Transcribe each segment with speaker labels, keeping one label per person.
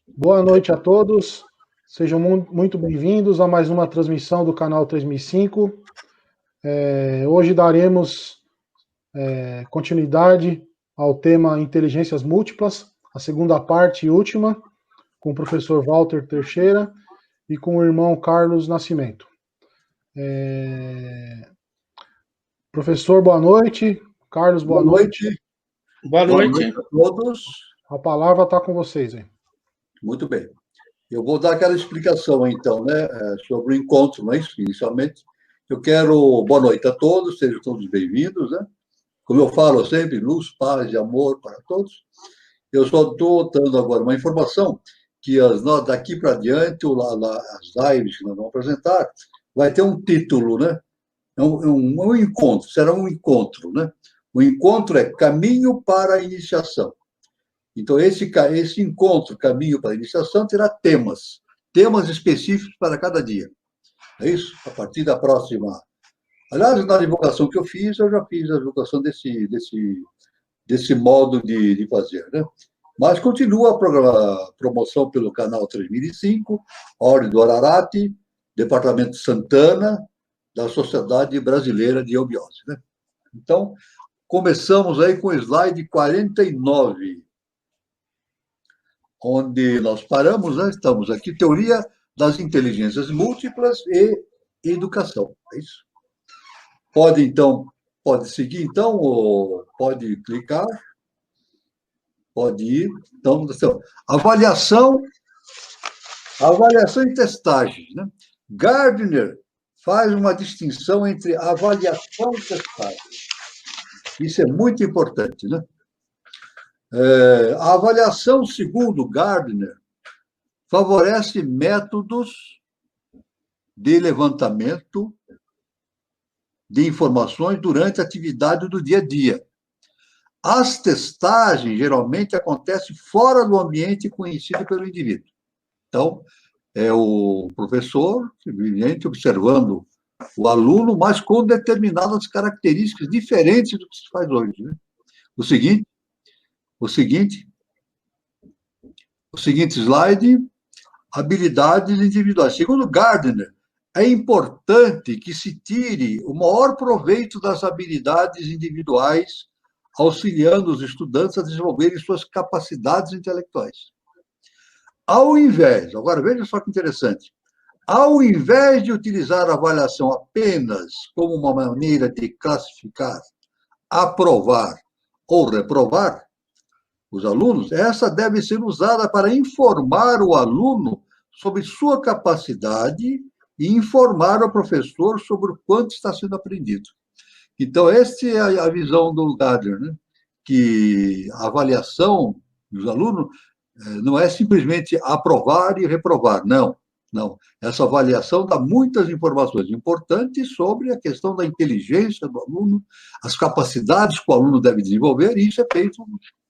Speaker 1: Boa noite a todos, sejam muito bem-vindos a mais uma transmissão do canal 3005. Hoje daremos continuidade ao tema Inteligências Múltiplas, a segunda parte e última, com o professor Walter Teixeira e com o irmão Carlos Nascimento. Professor, boa noite. Carlos, boa noite.
Speaker 2: Boa noite a todos.
Speaker 1: A palavra está com vocês, hein?
Speaker 2: Muito bem. Eu vou dar aquela explicação, então, sobre o encontro, não é isso? Inicialmente, eu quero boa noite a todos, sejam todos bem-vindos, né? Como eu falo sempre, luz, paz e amor para todos. Eu só estou dando agora uma informação que daqui para diante, as lives que nós vamos apresentar, vai ter um título, né? Um encontro, será um encontro, né? O encontro é Caminho para a Iniciação. Então, esse encontro, Caminho para a Iniciação, terá temas específicos para cada dia. É isso? A partir da próxima. Aliás, na divulgação que eu fiz, eu já fiz a divulgação desse modo de fazer, né? Mas continua a promoção pelo canal 3005, Ordem do Ararate, Departamento Santana, da Sociedade Brasileira de Eubiose, né? Então, começamos aí com o slide 49, onde nós paramos, né? Estamos aqui, Teoria das Inteligências Múltiplas e Educação. É isso? Pode seguir, então, ou pode clicar? Pode ir. Então, avaliação e testagem, né? Gardner faz uma distinção entre avaliação e testagem. Isso é muito importante, né? A avaliação, segundo Gardner, favorece métodos de levantamento de informações durante a atividade do dia a dia. As testagens geralmente acontecem fora do ambiente conhecido pelo indivíduo. Então, é o professor, evidente, observando o aluno, mas com determinadas características diferentes do que se faz hoje, né? O seguinte slide, habilidades individuais. Segundo Gardner, é importante que se tire o maior proveito das habilidades individuais, auxiliando os estudantes a desenvolverem suas capacidades intelectuais. Agora veja só que interessante, ao invés de utilizar a avaliação apenas como uma maneira de classificar, aprovar ou reprovar os alunos, essa deve ser usada para informar o aluno sobre sua capacidade e informar o professor sobre o quanto está sendo aprendido. Então, essa é a visão do Gardner, né? Que a avaliação dos alunos não é simplesmente aprovar e reprovar, não. Essa avaliação dá muitas informações importantes sobre a questão da inteligência do aluno, as capacidades que o aluno deve desenvolver, e isso é feito,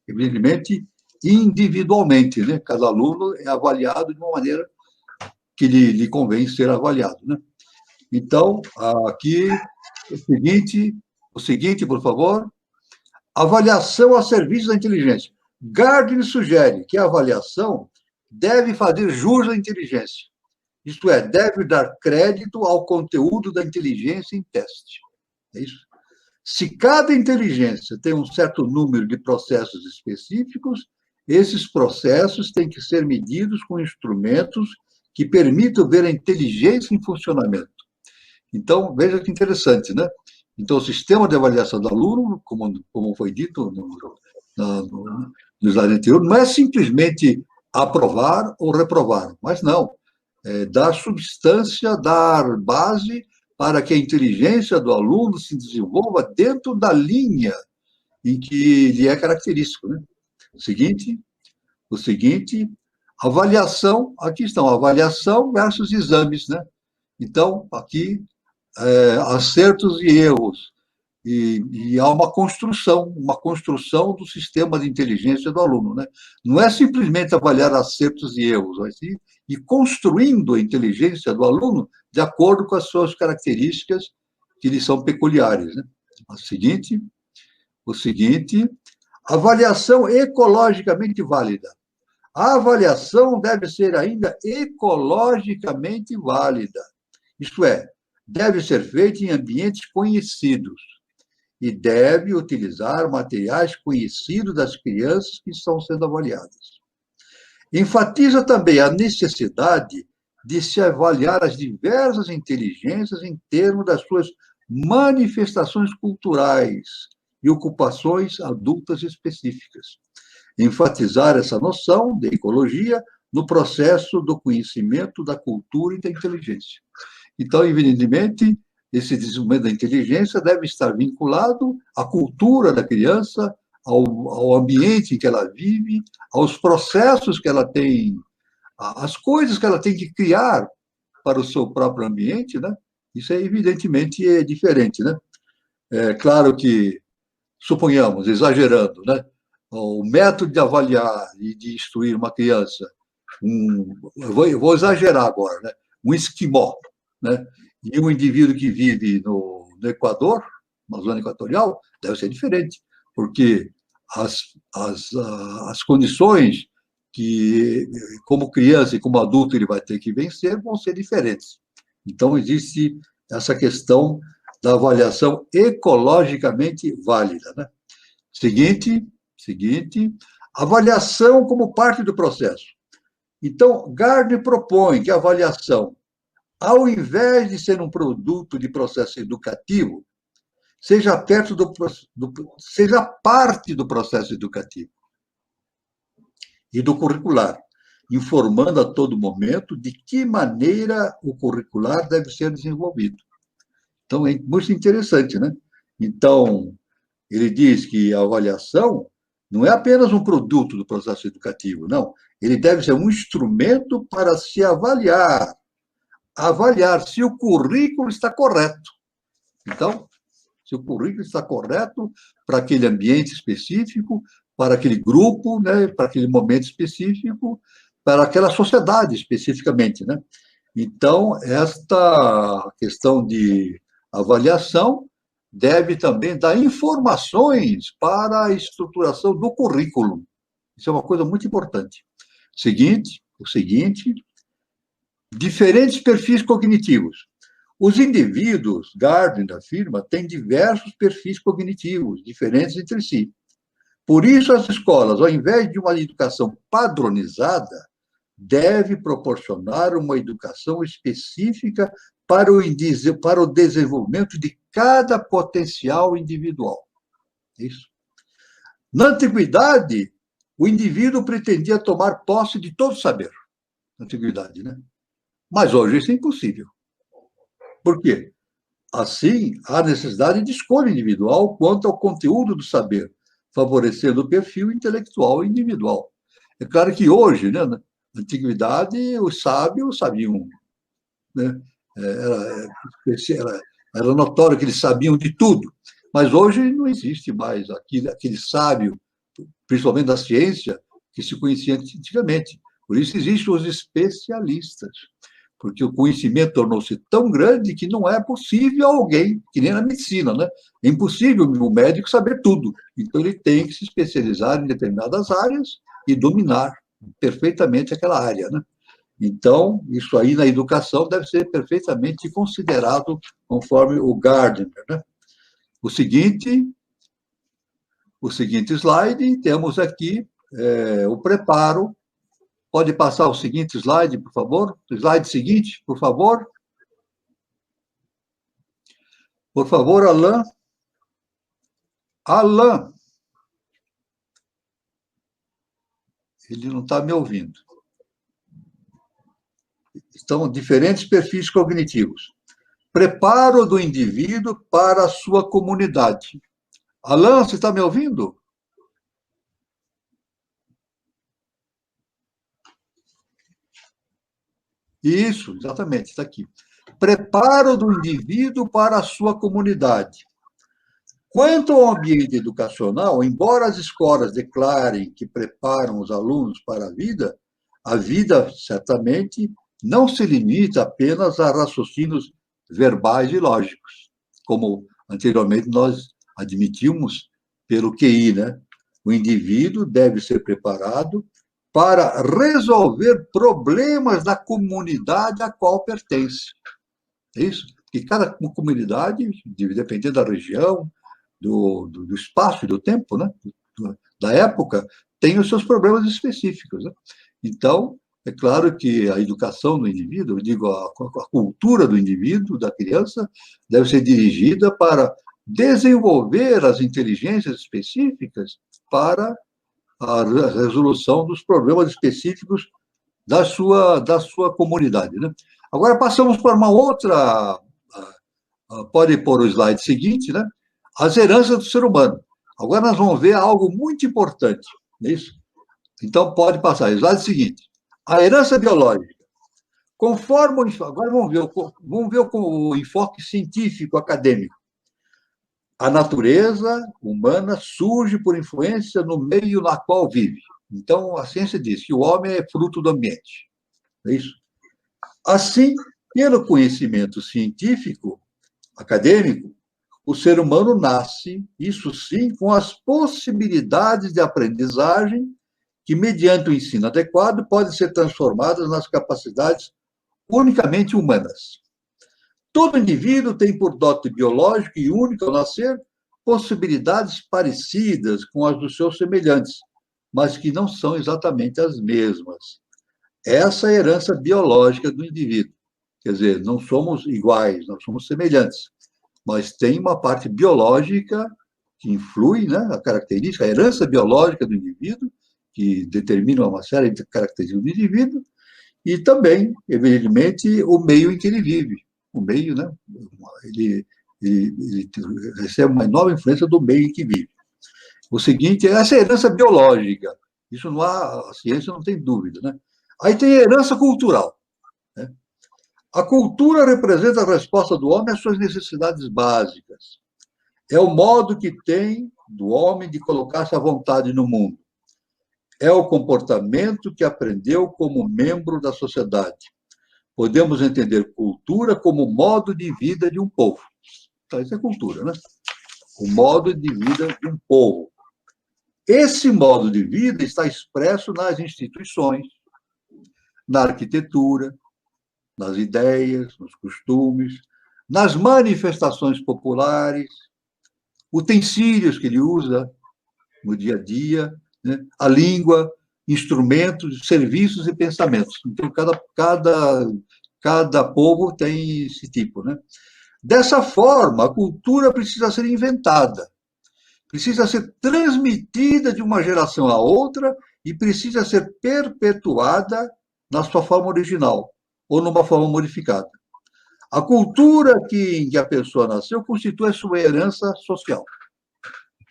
Speaker 2: evidentemente, individualmente, né? Cada aluno é avaliado de uma maneira que lhe convém ser avaliado, né? Então, aqui, o seguinte, por favor, avaliação a serviço da inteligência. Gardner sugere que a avaliação deve fazer jus à inteligência, isto é, deve dar crédito ao conteúdo da inteligência em teste. É isso? Se cada inteligência tem um certo número de processos específicos, esses processos têm que ser medidos com instrumentos que permitam ver a inteligência em funcionamento. Então, veja que interessante, né? Então, o sistema de avaliação do aluno, como foi dito no slide anterior, não é simplesmente aprovar ou reprovar, mas não. É dar substância, dar base para que a inteligência do aluno se desenvolva dentro da linha em que lhe é característico, né? O seguinte, avaliação, aqui estão, avaliação versus exames, né? Então, aqui, acertos e erros. E há uma construção do sistema de inteligência do aluno, né? Não é simplesmente avaliar acertos e erros, mas sim ir construindo a inteligência do aluno de acordo com as suas características que lhe são peculiares, né? O seguinte, avaliação ecologicamente válida. A avaliação deve ser ainda ecologicamente válida, isto é, deve ser feita em ambientes conhecidos e deve utilizar materiais conhecidos das crianças que estão sendo avaliadas. Enfatiza também a necessidade de se avaliar as diversas inteligências em termos das suas manifestações culturais e ocupações adultas específicas. Enfatizar essa noção de ecologia no processo do conhecimento da cultura e da inteligência. Então, evidentemente, esse desenvolvimento da inteligência deve estar vinculado à cultura da criança, ao ambiente em que ela vive, aos processos que ela tem, às coisas que ela tem que criar para o seu próprio ambiente, né? Isso, evidentemente, é diferente, né? É claro que, suponhamos, exagerando, né? O método de avaliar e de instruir uma criança, eu vou exagerar agora, né? Um esquimó, né? E um indivíduo que vive no Equador, na zona equatorial, deve ser diferente, porque as condições que, como criança e como adulto, ele vai ter que vencer vão ser diferentes. Então, existe essa questão da avaliação ecologicamente válida, né? Seguinte, avaliação como parte do processo. Então, Gardner propõe que a avaliação, ao invés de ser um produto de processo educativo, seja parte do processo educativo e do curricular, informando a todo momento de que maneira o curricular deve ser desenvolvido. Então, é muito interessante, né? Então, ele diz que a avaliação não é apenas um produto do processo educativo, não. Ele deve ser um instrumento para se avaliar se o currículo está correto. Então, se o currículo está correto para aquele ambiente específico, para aquele grupo, né, para aquele momento específico, para aquela sociedade especificamente, né? Então, esta questão de avaliação deve também dar informações para a estruturação do currículo. Isso é uma coisa muito importante. O seguinte, diferentes perfis cognitivos. Os indivíduos, Gardner afirma, têm diversos perfis cognitivos, diferentes entre si. Por isso, as escolas, ao invés de uma educação padronizada, devem proporcionar uma educação específica para o desenvolvimento de cada potencial individual. Isso. Na antiguidade, o indivíduo pretendia tomar posse de todo saber. Na antiguidade, né? Mas hoje isso é impossível. Por quê? Assim, há necessidade de escolha individual quanto ao conteúdo do saber, favorecendo o perfil intelectual individual. É claro que hoje, né, na antiguidade, os sábios sabiam, né? Era notório que eles sabiam de tudo, mas hoje não existe mais aquele sábio, principalmente da ciência, que se conhecia antigamente. Por isso existem os especialistas, porque o conhecimento tornou-se tão grande que não é possível alguém, que nem na medicina, né? É impossível o médico saber tudo. Então, ele tem que se especializar em determinadas áreas e dominar perfeitamente aquela área, né? Então, isso aí na educação deve ser perfeitamente considerado conforme o Gardner, né? O seguinte slide, temos aqui o preparo. Pode passar o seguinte slide, por favor? O slide seguinte, por favor. Por favor, Alain. Alain. Ele não está me ouvindo. Estão diferentes perfis cognitivos. Preparo do indivíduo para a sua comunidade. Alain, você está me ouvindo? Isso, exatamente, está aqui. Preparo do indivíduo para a sua comunidade. Quanto ao ambiente educacional, embora as escolas declarem que preparam os alunos para a vida certamente não se limita apenas a raciocínios verbais e lógicos, como anteriormente nós admitimos pelo QI, né? O indivíduo deve ser preparado para resolver problemas da comunidade a qual pertence. É isso? Porque cada comunidade, dependendo da região, do espaço e do tempo, né? Da época, tem os seus problemas específicos. Né? Então, é claro que a educação do indivíduo, eu digo, a cultura do indivíduo, da criança, deve ser dirigida para desenvolver as inteligências específicas para a resolução dos problemas específicos da sua comunidade. Né? Agora, passamos para uma outra. Pode pôr o slide seguinte, né? As heranças do ser humano. Agora nós vamos ver algo muito importante. É isso? Então, pode passar. Slide seguinte. A herança biológica. Conforme. Agora vamos ver o enfoque científico, acadêmico. A natureza humana surge por influência no meio na qual vive. Então, a ciência diz que o homem é fruto do ambiente. É isso? Assim, pelo conhecimento científico, acadêmico, o ser humano nasce, isso sim, com as possibilidades de aprendizagem que, mediante o ensino adequado, podem ser transformadas nas capacidades unicamente humanas. Todo indivíduo tem, por dote biológico e único ao nascer, possibilidades parecidas com as dos seus semelhantes, mas que não são exatamente as mesmas. Essa é a herança biológica do indivíduo. Quer dizer, não somos iguais, nós somos semelhantes, mas tem uma parte biológica que influi, né, a característica, a herança biológica do indivíduo, que determina uma série de características do indivíduo, e também, evidentemente, o meio em que ele vive. O meio, né, ele recebe uma enorme influência do meio em que vive. O seguinte, essa é a herança biológica. Isso não há, a ciência não tem dúvida, né? Aí tem a herança cultural. Né? A cultura representa a resposta do homem às suas necessidades básicas. É o modo que tem do homem de colocar-se à vontade no mundo. É o comportamento que aprendeu como membro da sociedade. Podemos entender cultura como modo de vida de um povo. Então, isso é cultura, né? O modo de vida de um povo. Esse modo de vida está expresso nas instituições, na arquitetura, nas ideias, nos costumes, nas manifestações populares, utensílios que ele usa no dia a dia, né? A língua, instrumentos, serviços e pensamentos. Então, cada povo tem esse tipo, né? Dessa forma, a cultura precisa ser inventada, precisa ser transmitida de uma geração a outra e precisa ser perpetuada na sua forma original ou numa forma modificada. A cultura em que a pessoa nasceu constitui a sua herança social,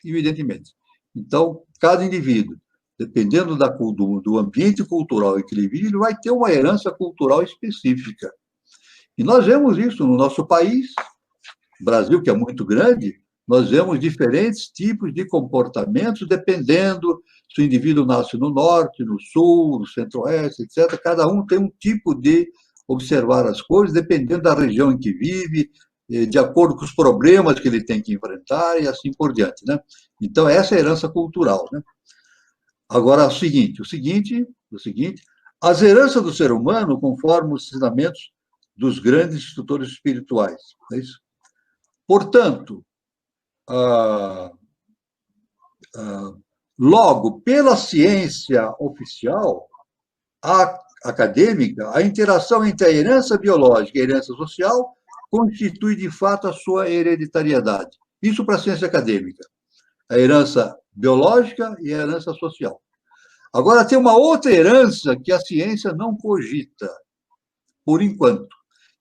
Speaker 2: evidentemente. Então, cada indivíduo, dependendo do ambiente cultural em que ele vive, ele vai ter uma herança cultural específica. E nós vemos isso no nosso país, Brasil, que é muito grande, nós vemos diferentes tipos de comportamentos, dependendo se o indivíduo nasce no norte, no sul, no centro-oeste, etc. Cada um tem um tipo de observar as coisas, dependendo da região em que vive, de acordo com os problemas que ele tem que enfrentar e assim por diante. Né? Então, essa é a herança cultural. Né? Agora, o seguinte, as heranças do ser humano, conforme os ensinamentos dos grandes instrutores espirituais. É isso? Portanto, logo, pela ciência oficial, acadêmica, a interação entre a herança biológica e a herança social constitui, de fato, a sua hereditariedade. Isso para a ciência acadêmica. A herança biológica e a herança social. Agora, tem uma outra herança que a ciência não cogita, por enquanto,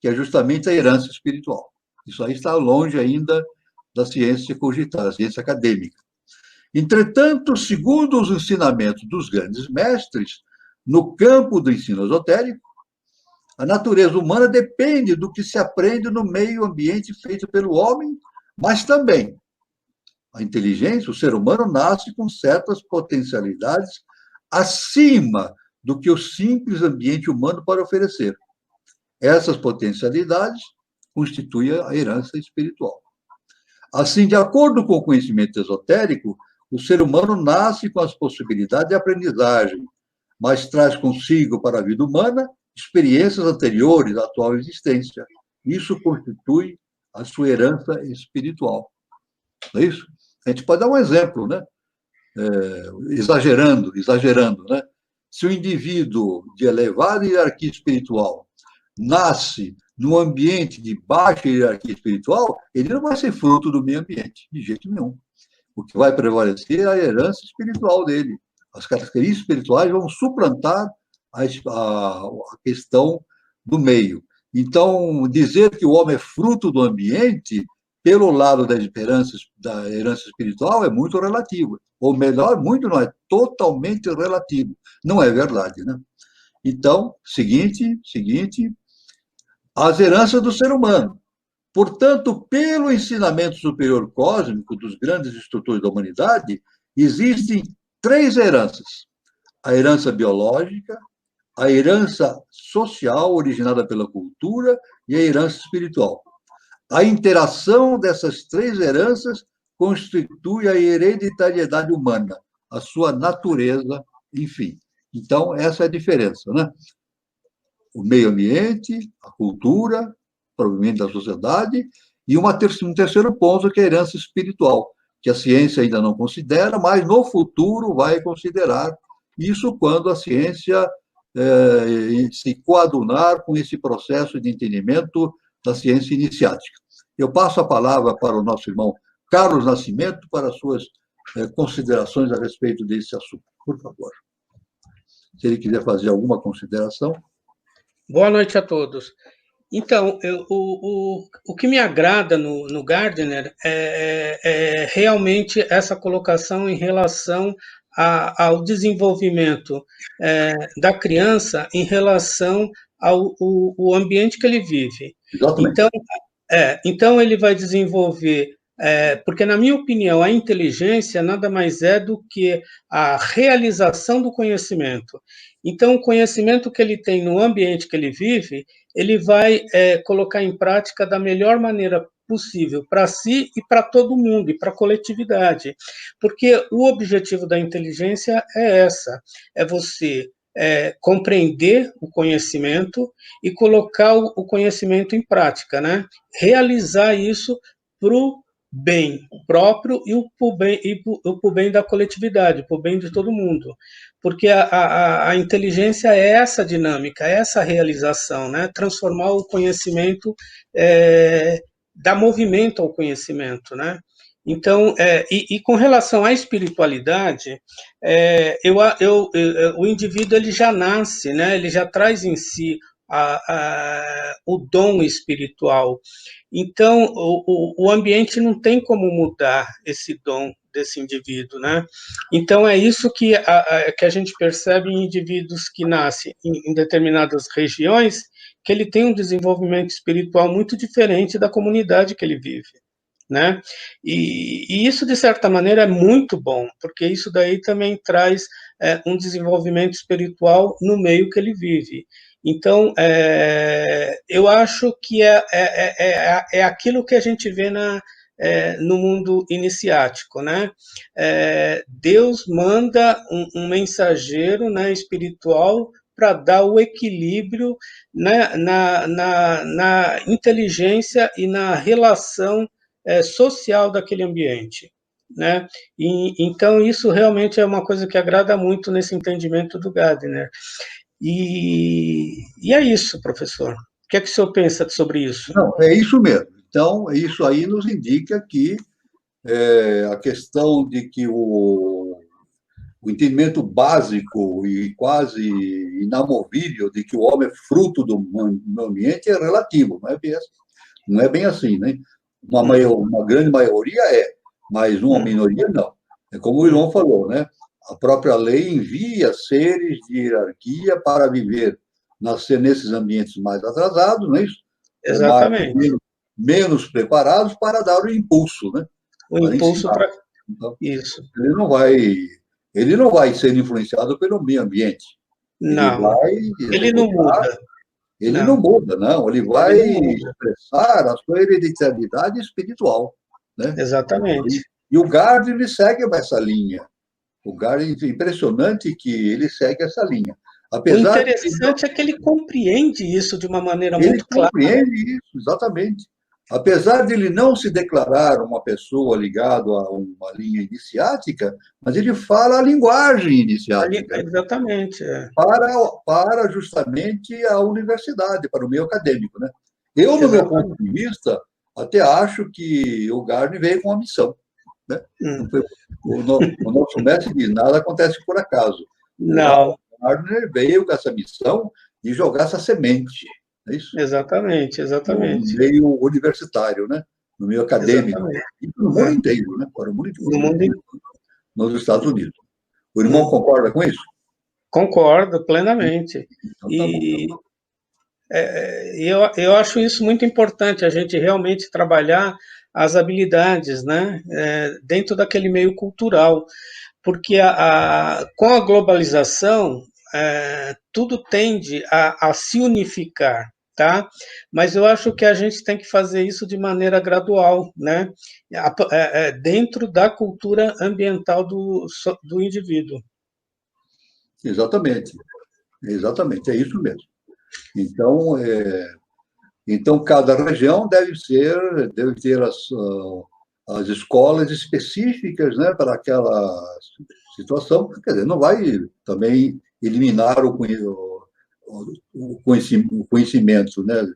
Speaker 2: que é justamente a herança espiritual. Isso aí está longe ainda da ciência cogitar, da ciência acadêmica. Entretanto, segundo os ensinamentos dos grandes mestres, no campo do ensino esotérico, a natureza humana depende do que se aprende no meio ambiente feito pelo homem, mas também a inteligência, o ser humano nasce com certas potencialidades acima do que o simples ambiente humano pode oferecer. Essas potencialidades constituem a herança espiritual. Assim, de acordo com o conhecimento esotérico, o ser humano nasce com as possibilidades de aprendizagem, mas traz consigo para a vida humana experiências anteriores à atual existência. Isso constitui a sua herança espiritual. Não é isso? A gente pode dar um exemplo, né? Exagerando, né? Se o indivíduo de elevada hierarquia espiritual nasce num ambiente de baixa hierarquia espiritual, ele não vai ser fruto do meio ambiente, de jeito nenhum. O que vai prevalecer é a herança espiritual dele. As características espirituais vão suplantar a questão do meio. Então, dizer que o homem é fruto do ambiente, pelo lado da herança espiritual, é muito relativo. Ou melhor, muito não, é totalmente relativo. Não é verdade, né? Então, seguinte, as heranças do ser humano. Portanto, pelo ensinamento superior cósmico dos grandes instrutores da humanidade, existem 3 heranças: a herança biológica, a herança social, originada pela cultura, e a herança espiritual. A interação dessas 3 heranças constitui a hereditariedade humana, a sua natureza, enfim. Então, essa é a diferença, né? O meio ambiente, a cultura, o provimento da sociedade, e um terceiro ponto, que é a herança espiritual, que a ciência ainda não considera, mas no futuro vai considerar. Isso quando a ciência se coadunar com esse processo de entendimento da ciência iniciática. Eu passo a palavra para o nosso irmão Carlos Nascimento para suas considerações a respeito desse assunto. Por favor. Se ele quiser fazer alguma consideração.
Speaker 3: Boa noite a todos. Então, o que me agrada no Gardner é realmente essa colocação em relação ao desenvolvimento da criança em relação ao ambiente que ele vive.
Speaker 2: Exatamente.
Speaker 3: Então ele vai desenvolver, porque, na minha opinião, a inteligência nada mais é do que a realização do conhecimento. Então, o conhecimento que ele tem no ambiente que ele vive, ele vai colocar em prática da melhor maneira possível para si e para todo mundo, e para a coletividade. Porque o objetivo da inteligência é você compreender o conhecimento e colocar o conhecimento em prática, né? Realizar isso para o bem próprio e para o bem da coletividade, para o bem de todo mundo. Porque a inteligência é essa dinâmica, é essa realização, né? Transformar o conhecimento, dar movimento ao conhecimento, né? Então, com relação à espiritualidade, o indivíduo ele já nasce, né? Ele já traz em si o dom espiritual. Então, o ambiente não tem como mudar esse dom desse indivíduo, né? Então, é isso que a gente percebe em indivíduos que nascem em determinadas regiões, que ele tem um desenvolvimento espiritual muito diferente da comunidade que ele vive, né? E isso, de certa maneira, é muito bom, porque isso daí também traz um desenvolvimento espiritual no meio que ele vive. Então, eu acho que é aquilo que a gente vê no mundo iniciático, né? Deus manda um mensageiro, né, espiritual para dar o equilíbrio, né, na inteligência e na relação social daquele ambiente, né? Então, isso realmente é uma coisa que agrada muito nesse entendimento do Gardner. E é isso, professor. O que é que o senhor pensa sobre isso?
Speaker 2: Não, é isso mesmo. Então, isso aí nos indica que a questão de que o entendimento básico e quase inamovível de que o homem é fruto do ambiente é relativo, não é bem assim, né? Uma grande maioria mas uma minoria não. É como o irmão falou, né? A própria lei envia seres de hierarquia para viver, nascer nesses ambientes mais atrasados, não é isso?
Speaker 3: Exatamente.
Speaker 2: Menos preparados para dar o impulso, né?
Speaker 3: O impulso para
Speaker 2: então,
Speaker 3: isso.
Speaker 2: Ele não vai ser influenciado pelo meio ambiente.
Speaker 3: Não. Ele não muda.
Speaker 2: Ele não muda, não. Ele vai expressar a sua hereditariedade espiritual, né?
Speaker 3: Exatamente.
Speaker 2: E o Gardner segue essa linha. O Gardner é impressionante que ele segue essa linha.
Speaker 3: O
Speaker 2: Apesar de
Speaker 3: interessante é que ele compreende isso de uma maneira
Speaker 2: ele
Speaker 3: muito clara.
Speaker 2: compreende isso, exatamente. Apesar de ele não se declarar uma pessoa ligada a uma linha iniciática, mas ele fala a linguagem iniciática
Speaker 3: Exatamente.
Speaker 2: para justamente a universidade, para o meio acadêmico, né? Eu, no meu ponto de vista, até acho que o Gardner veio com uma missão, né? O nosso mestre diz, nada acontece por acaso.
Speaker 3: Não.
Speaker 2: O Gardner veio com essa missão de jogar essa semente. É isso?
Speaker 3: Exatamente.
Speaker 2: No meio universitário, né? No meio acadêmico.
Speaker 3: Exatamente.
Speaker 2: E no mundo inteiro, né? Para o mundo inteiro.
Speaker 3: No mundo inteiro.
Speaker 2: Nos Estados Unidos. O irmão concorda com isso?
Speaker 3: Concordo plenamente.
Speaker 2: Então, tá bom.
Speaker 3: Eu acho isso muito importante, a gente realmente trabalhar as habilidades, né, dentro daquele meio cultural, porque com a globalização, tudo tende a se unificar, tá? Mas eu acho que a gente tem que fazer isso de maneira gradual, né, dentro da cultura ambiental do indivíduo.
Speaker 2: Exatamente, é isso mesmo. Então, cada região deve ter as escolas específicas, né, para aquela situação. Quer dizer, não vai também eliminar o conhecimento, né,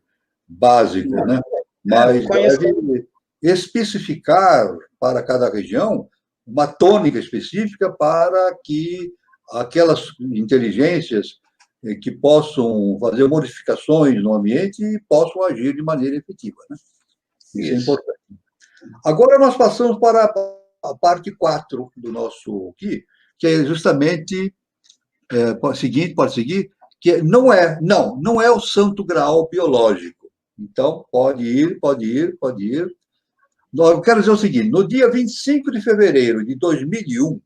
Speaker 2: básico, né, mas deve especificar para cada região uma tônica específica para que aquelas inteligências que possam fazer modificações no ambiente e possam agir de maneira efetiva, né? Isso é importante. Agora nós passamos para a parte 4 do nosso aqui, que é justamente, pode seguir, que não é o santo graal biológico. Então, pode ir. Eu quero dizer o seguinte, no dia 25 de fevereiro de 2001,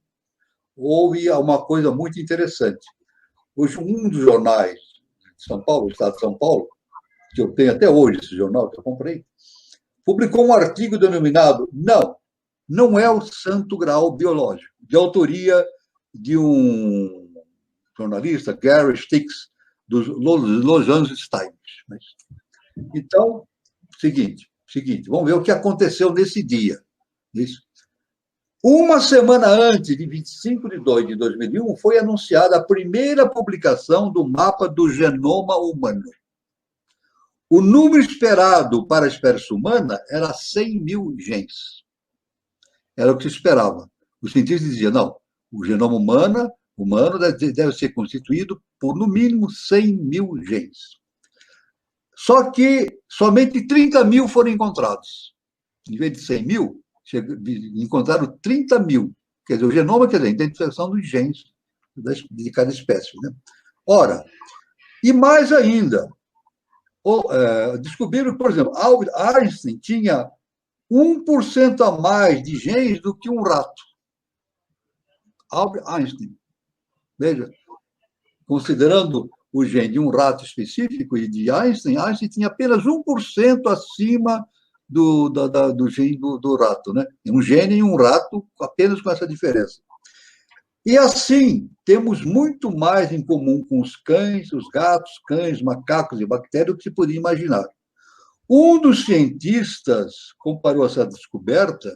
Speaker 2: houve uma coisa muito interessante. Hoje, um dos jornais de São Paulo, do estado de São Paulo, que eu tenho até hoje esse jornal que eu comprei, publicou um artigo denominado Não é o Santo Graal Biológico, de autoria de um jornalista, Gary Stix, dos Los Angeles Times. Então, seguinte, vamos ver o que aconteceu nesse dia. Isso. Uma semana antes, de 25 de 2 de 2001, foi anunciada a primeira publicação do mapa do genoma humano. O número esperado para a espécie humana era 100 mil genes. Era o que se esperava. Os cientistas diziam, não, o genoma humano deve ser constituído por, no mínimo, 100 mil genes. Só que somente 30 mil foram encontrados. Em vez de 100 mil, encontraram 30 mil. Quer dizer, o genoma, quer dizer, a identificação dos genes de cada espécie. Né? Ora, e mais ainda, descobriram, por exemplo, Albert Einstein tinha 1% a mais de genes do que um rato. Albert Einstein. Veja, considerando o gene de um rato específico e de Einstein tinha apenas 1% acima do gene do rato, né? Um gene e um rato, apenas com essa diferença. E assim, temos muito mais em comum com os cães, os gatos, cães, macacos e bactérias do que se podia imaginar. Um dos cientistas comparou essa descoberta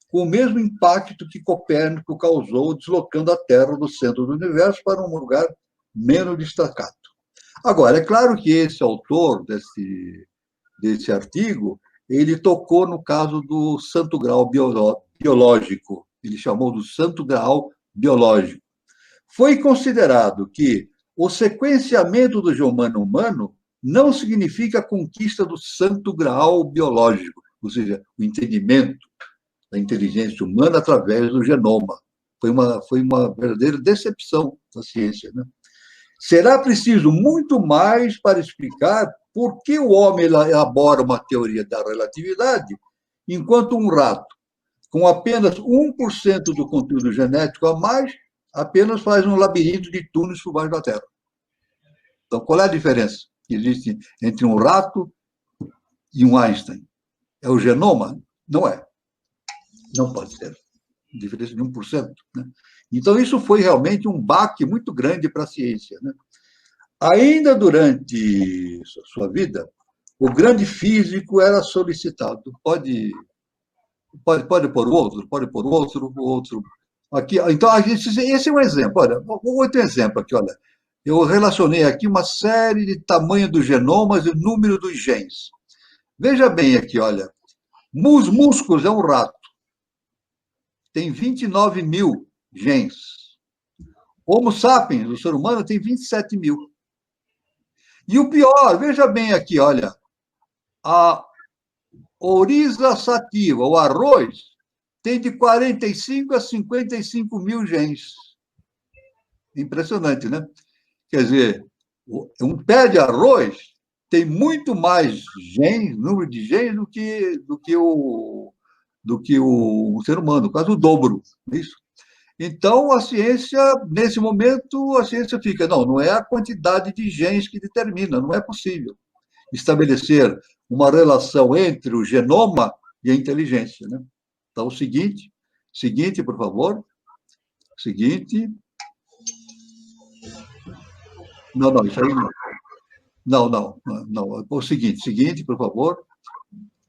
Speaker 2: com o mesmo impacto que Copérnico causou deslocando a Terra do centro do universo para um lugar menos destacado. Agora, é claro que esse autor desse artigo, ele tocou no caso do santo grau biológico, ele chamou do santo grau biológico. Foi considerado que o sequenciamento do genoma humano não significa a conquista do santo grau biológico, ou seja, o entendimento da inteligência humana através do genoma. Foi uma verdadeira decepção da ciência, né? Será preciso muito mais para explicar por que o homem elabora uma teoria da relatividade, enquanto um rato, com apenas 1% do conteúdo genético a mais, apenas faz um labirinto de túneis por baixo da Terra. Então, qual é a diferença que existe entre um rato e um Einstein? É o genoma? Não é. Não pode ser. Diferença de 1%. Né? Então, isso foi realmente um baque muito grande para a ciência, né? Ainda durante sua vida, o grande físico era solicitado. Pode pôr outro. Aqui, então, esse é um exemplo. Olha, outro exemplo aqui, olha. Eu relacionei aqui uma série de tamanho dos genomas e o número dos genes. Veja bem aqui, olha. Músculos é um rato. Tem 29 mil genes. Homo sapiens, o ser humano, tem 27 mil. E o pior, veja bem aqui, olha. A ouriça sativa, o arroz, tem de 45 a 55 mil genes. Impressionante, né? Quer dizer, um pé de arroz tem muito mais genes, número de genes, do que o ser humano, quase o dobro. Isso. Então, a ciência, nesse momento, a ciência fica, não é a quantidade de genes que determina, não é possível estabelecer uma relação entre o genoma e a inteligência, né? Então, o seguinte, por favor. Seguinte. Não, isso aí não. Não. O seguinte, por favor.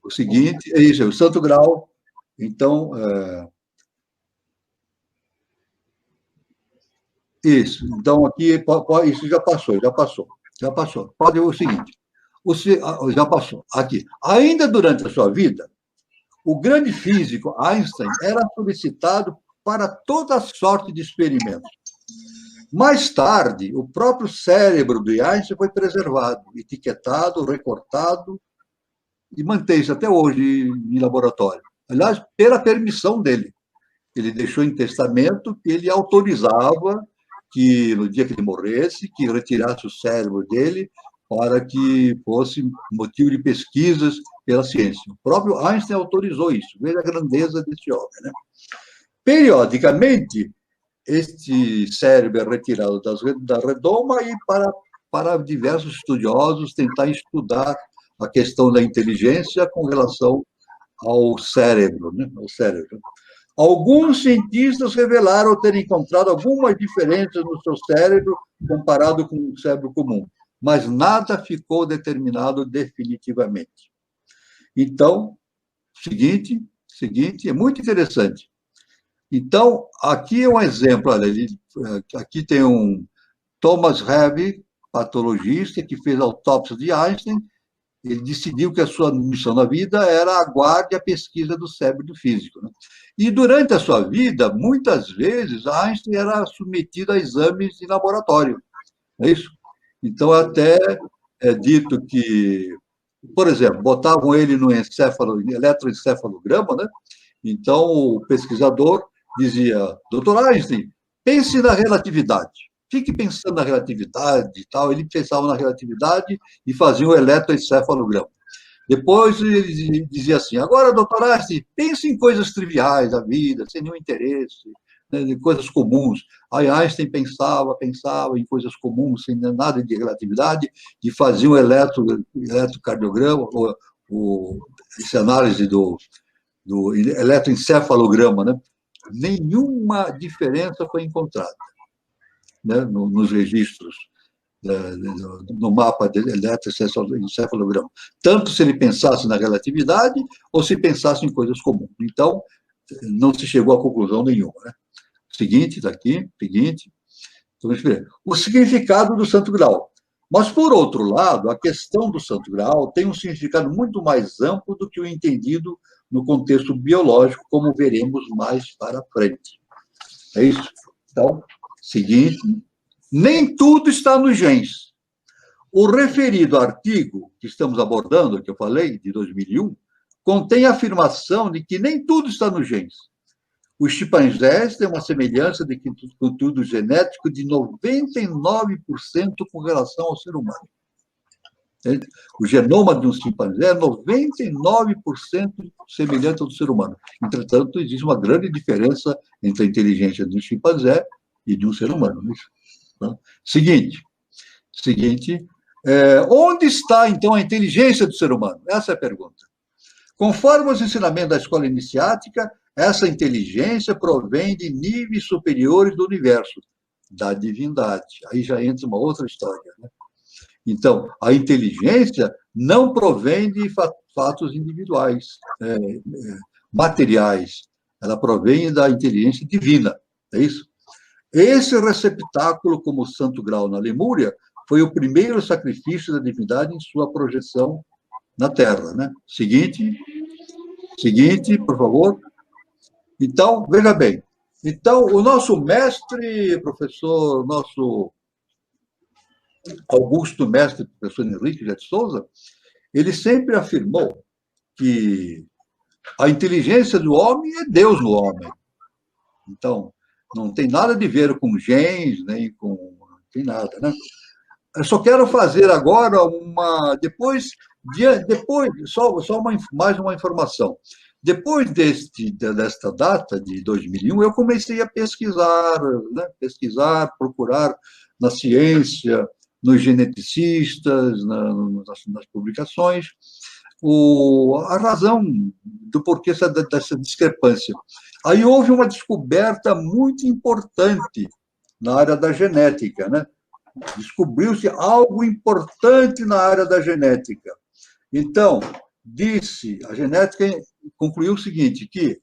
Speaker 2: O seguinte, é isso, é o santo grau. Então, isso. Então, aqui, isso já passou. Pode o seguinte. Já passou. Aqui. Ainda durante a sua vida, o grande físico Einstein era solicitado para toda sorte de experimentos. Mais tarde, o próprio cérebro de Einstein foi preservado, etiquetado, recortado e mantém-se até hoje em laboratório. Aliás, pela permissão dele. Ele deixou em testamento que ele autorizava que, no dia que ele morresse, que retirasse o cérebro dele para que fosse motivo de pesquisas pela ciência. O próprio Einstein autorizou isso. Veja a grandeza desse homem, né? Periodicamente, este cérebro é retirado da redoma e para diversos estudiosos tentar estudar a questão da inteligência com relação ao cérebro, né? Ao cérebro. Alguns cientistas revelaram ter encontrado algumas diferenças no seu cérebro comparado com o cérebro comum, mas nada ficou determinado definitivamente. Então, seguinte, é muito interessante. Então, aqui é um exemplo, olha, aqui tem um Thomas Harvey, patologista, que fez a autópsia de Einstein. Ele decidiu que a sua missão na vida era a guarda e a pesquisa do cérebro do físico, né? E durante a sua vida, muitas vezes, Einstein era submetido a exames de laboratório, é isso? Então, até é dito que, por exemplo, botavam ele no eletroencefalograma, né? Então, o pesquisador dizia, doutor Einstein, pense na relatividade. Fique pensando na relatividade e tal. Ele pensava na relatividade e fazia o eletroencefalograma. Depois ele dizia assim, agora, doutor Einstein, pense em coisas triviais da vida, sem nenhum interesse, né, em coisas comuns. Aí Einstein pensava em coisas comuns, sem nada de relatividade, e fazia um eletrocardiograma, essa análise do eletroencefalograma, né? Nenhuma diferença foi encontrada, né, nos registros, no mapa de eletroencefalograma. Tanto se ele pensasse na relatividade ou se pensasse em coisas comuns. Então, não se chegou a conclusão nenhuma, né? Seguinte. Vamos ver. O significado do Santo Graal. Mas, por outro lado, a questão do Santo Graal tem um significado muito mais amplo do que o entendido no contexto biológico, como veremos mais para frente. É isso? Então, seguinte, nem tudo está nos genes. O referido artigo que estamos abordando, que eu falei, de 2001, contém a afirmação de que nem tudo está nos genes. Os chimpanzés têm uma semelhança de conteúdo genético de 99% com relação ao ser humano. O genoma de um chimpanzé é 99% semelhante ao do ser humano. Entretanto, existe uma grande diferença entre a inteligência de um chimpanzé e de um ser humano. Seguinte, onde está, então, a inteligência do ser humano? Essa é a pergunta. Conforme os ensinamentos da escola iniciática, essa inteligência provém de níveis superiores do universo, da divindade. Aí já entra uma outra história, né? Então, a inteligência não provém de fatos individuais, materiais. Ela provém da inteligência divina, é isso? Esse receptáculo, como o Santo Grau na Lemúria, foi o primeiro sacrifício da divindade em sua projeção na Terra, né? Seguinte, por favor. Então, veja bem. Então, o nosso mestre, professor, nosso Augusto Mestre, professor Henrique de Souza, ele sempre afirmou que a inteligência do homem é Deus no homem. Então, não tem nada de ver com genes, nem com... Não tem nada, né? Eu só quero fazer agora mais uma informação. Depois desta data, de 2001, eu comecei a pesquisar, né? Procurar na ciência, nos geneticistas, nas publicações, a razão do porquê dessa discrepância. Aí houve uma descoberta muito importante na área da genética, né? Descobriu-se algo importante na área da genética. Então, a genética concluiu o seguinte, que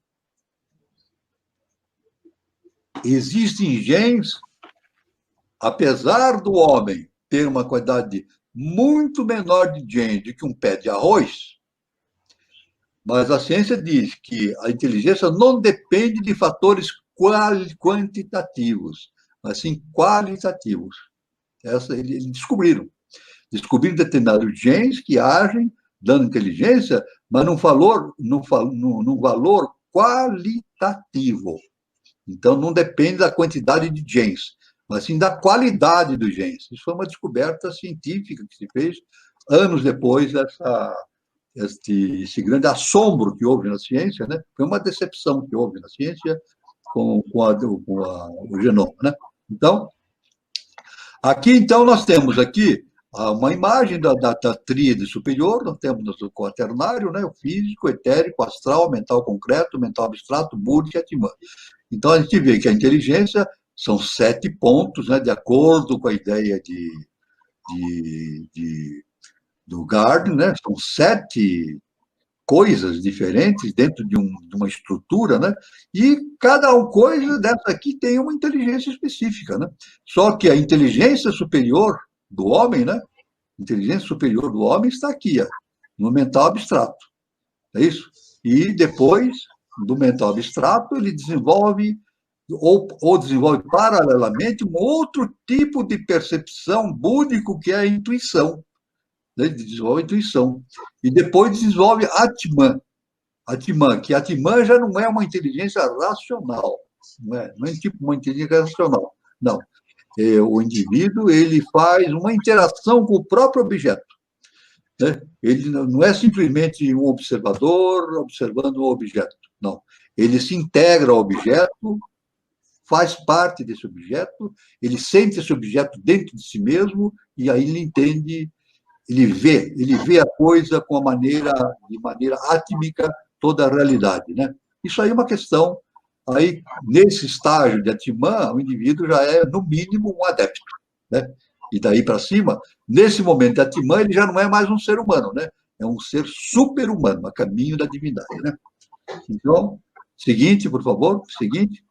Speaker 2: existem genes, apesar do homem ter uma quantidade muito menor de genes do que um pé de arroz, mas a ciência diz que a inteligência não depende de fatores quantitativos, mas sim qualitativos. Eles descobriram determinados genes que agem dando inteligência, mas num valor qualitativo. Então, não depende da quantidade de genes, mas sim da qualidade dos genes. Isso foi uma descoberta científica que se fez anos depois esse grande assombro que houve na ciência, né? Foi uma decepção que houve na ciência com o genoma, né? Então, então, nós temos aqui uma imagem da tríade superior, nós temos o quaternário, né? O físico, etérico, astral, mental concreto, mental abstrato, búdico e atmã. Então, a gente vê que a inteligência são 7 pontos, né? De acordo com a ideia do Gardner, né? São 7 coisas diferentes dentro de uma estrutura, né? E cada coisa dessa aqui tem uma inteligência específica, né? Só que a inteligência superior do homem, né? A inteligência superior do homem está aqui, ó, no mental abstrato. É isso? E depois do mental abstrato, ele desenvolve ou desenvolve paralelamente um outro tipo de percepção búdico, que é a intuição. Ele desenvolve a intuição. E depois desenvolve Atman, que Atman já não é uma inteligência racional, não é tipo uma inteligência racional, não. O indivíduo ele faz uma interação com o próprio objeto, né? Ele não é simplesmente um observador observando o objeto, não. Ele se integra ao objeto, faz parte desse objeto, ele sente esse objeto dentro de si mesmo, e aí ele entende, ele vê a coisa de maneira átmica, toda a realidade, né? Isso aí é uma questão. Aí, nesse estágio de Atman, o indivíduo já é, no mínimo, um adepto, né? E daí para cima, nesse momento de Atman, ele já não é mais um ser humano, né? É um ser super-humano, a caminho da divindade, né? Então, seguinte, por favor, seguinte.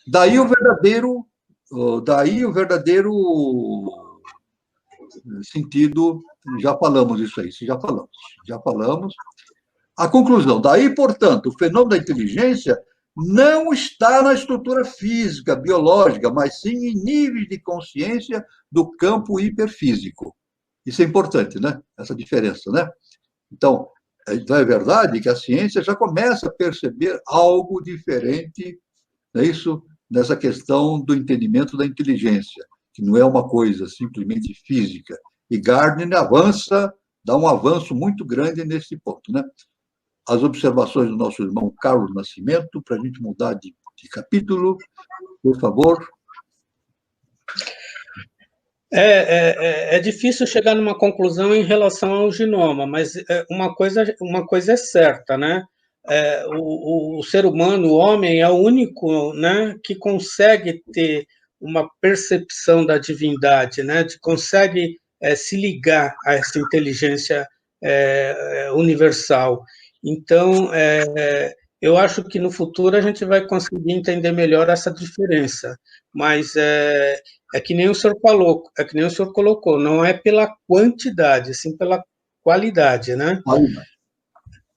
Speaker 2: Daí o verdadeiro sentido, já falamos isso aí, já falamos. A conclusão, daí, portanto, o fenômeno da inteligência não está na estrutura física, biológica, mas sim em níveis de consciência do campo hiperfísico. Isso é importante, né? Essa diferença, né? Então é verdade que a ciência já começa a perceber algo diferente, não é isso? Nessa questão do entendimento da inteligência, que não é uma coisa simplesmente física. E Gardner dá um avanço muito grande nesse ponto, né? As observações do nosso irmão Carlos Nascimento, para a gente mudar de capítulo, por favor.
Speaker 3: É difícil chegar numa conclusão em relação ao genoma, mas uma coisa é certa, né? o ser humano, o homem, é o único, né, que consegue ter uma percepção da divindade, né, consegue se ligar a essa inteligência universal. Então, eu acho que no futuro a gente vai conseguir entender melhor essa diferença, mas que nem o senhor falou, é que nem o senhor colocou, não é pela quantidade, sim pela qualidade, né?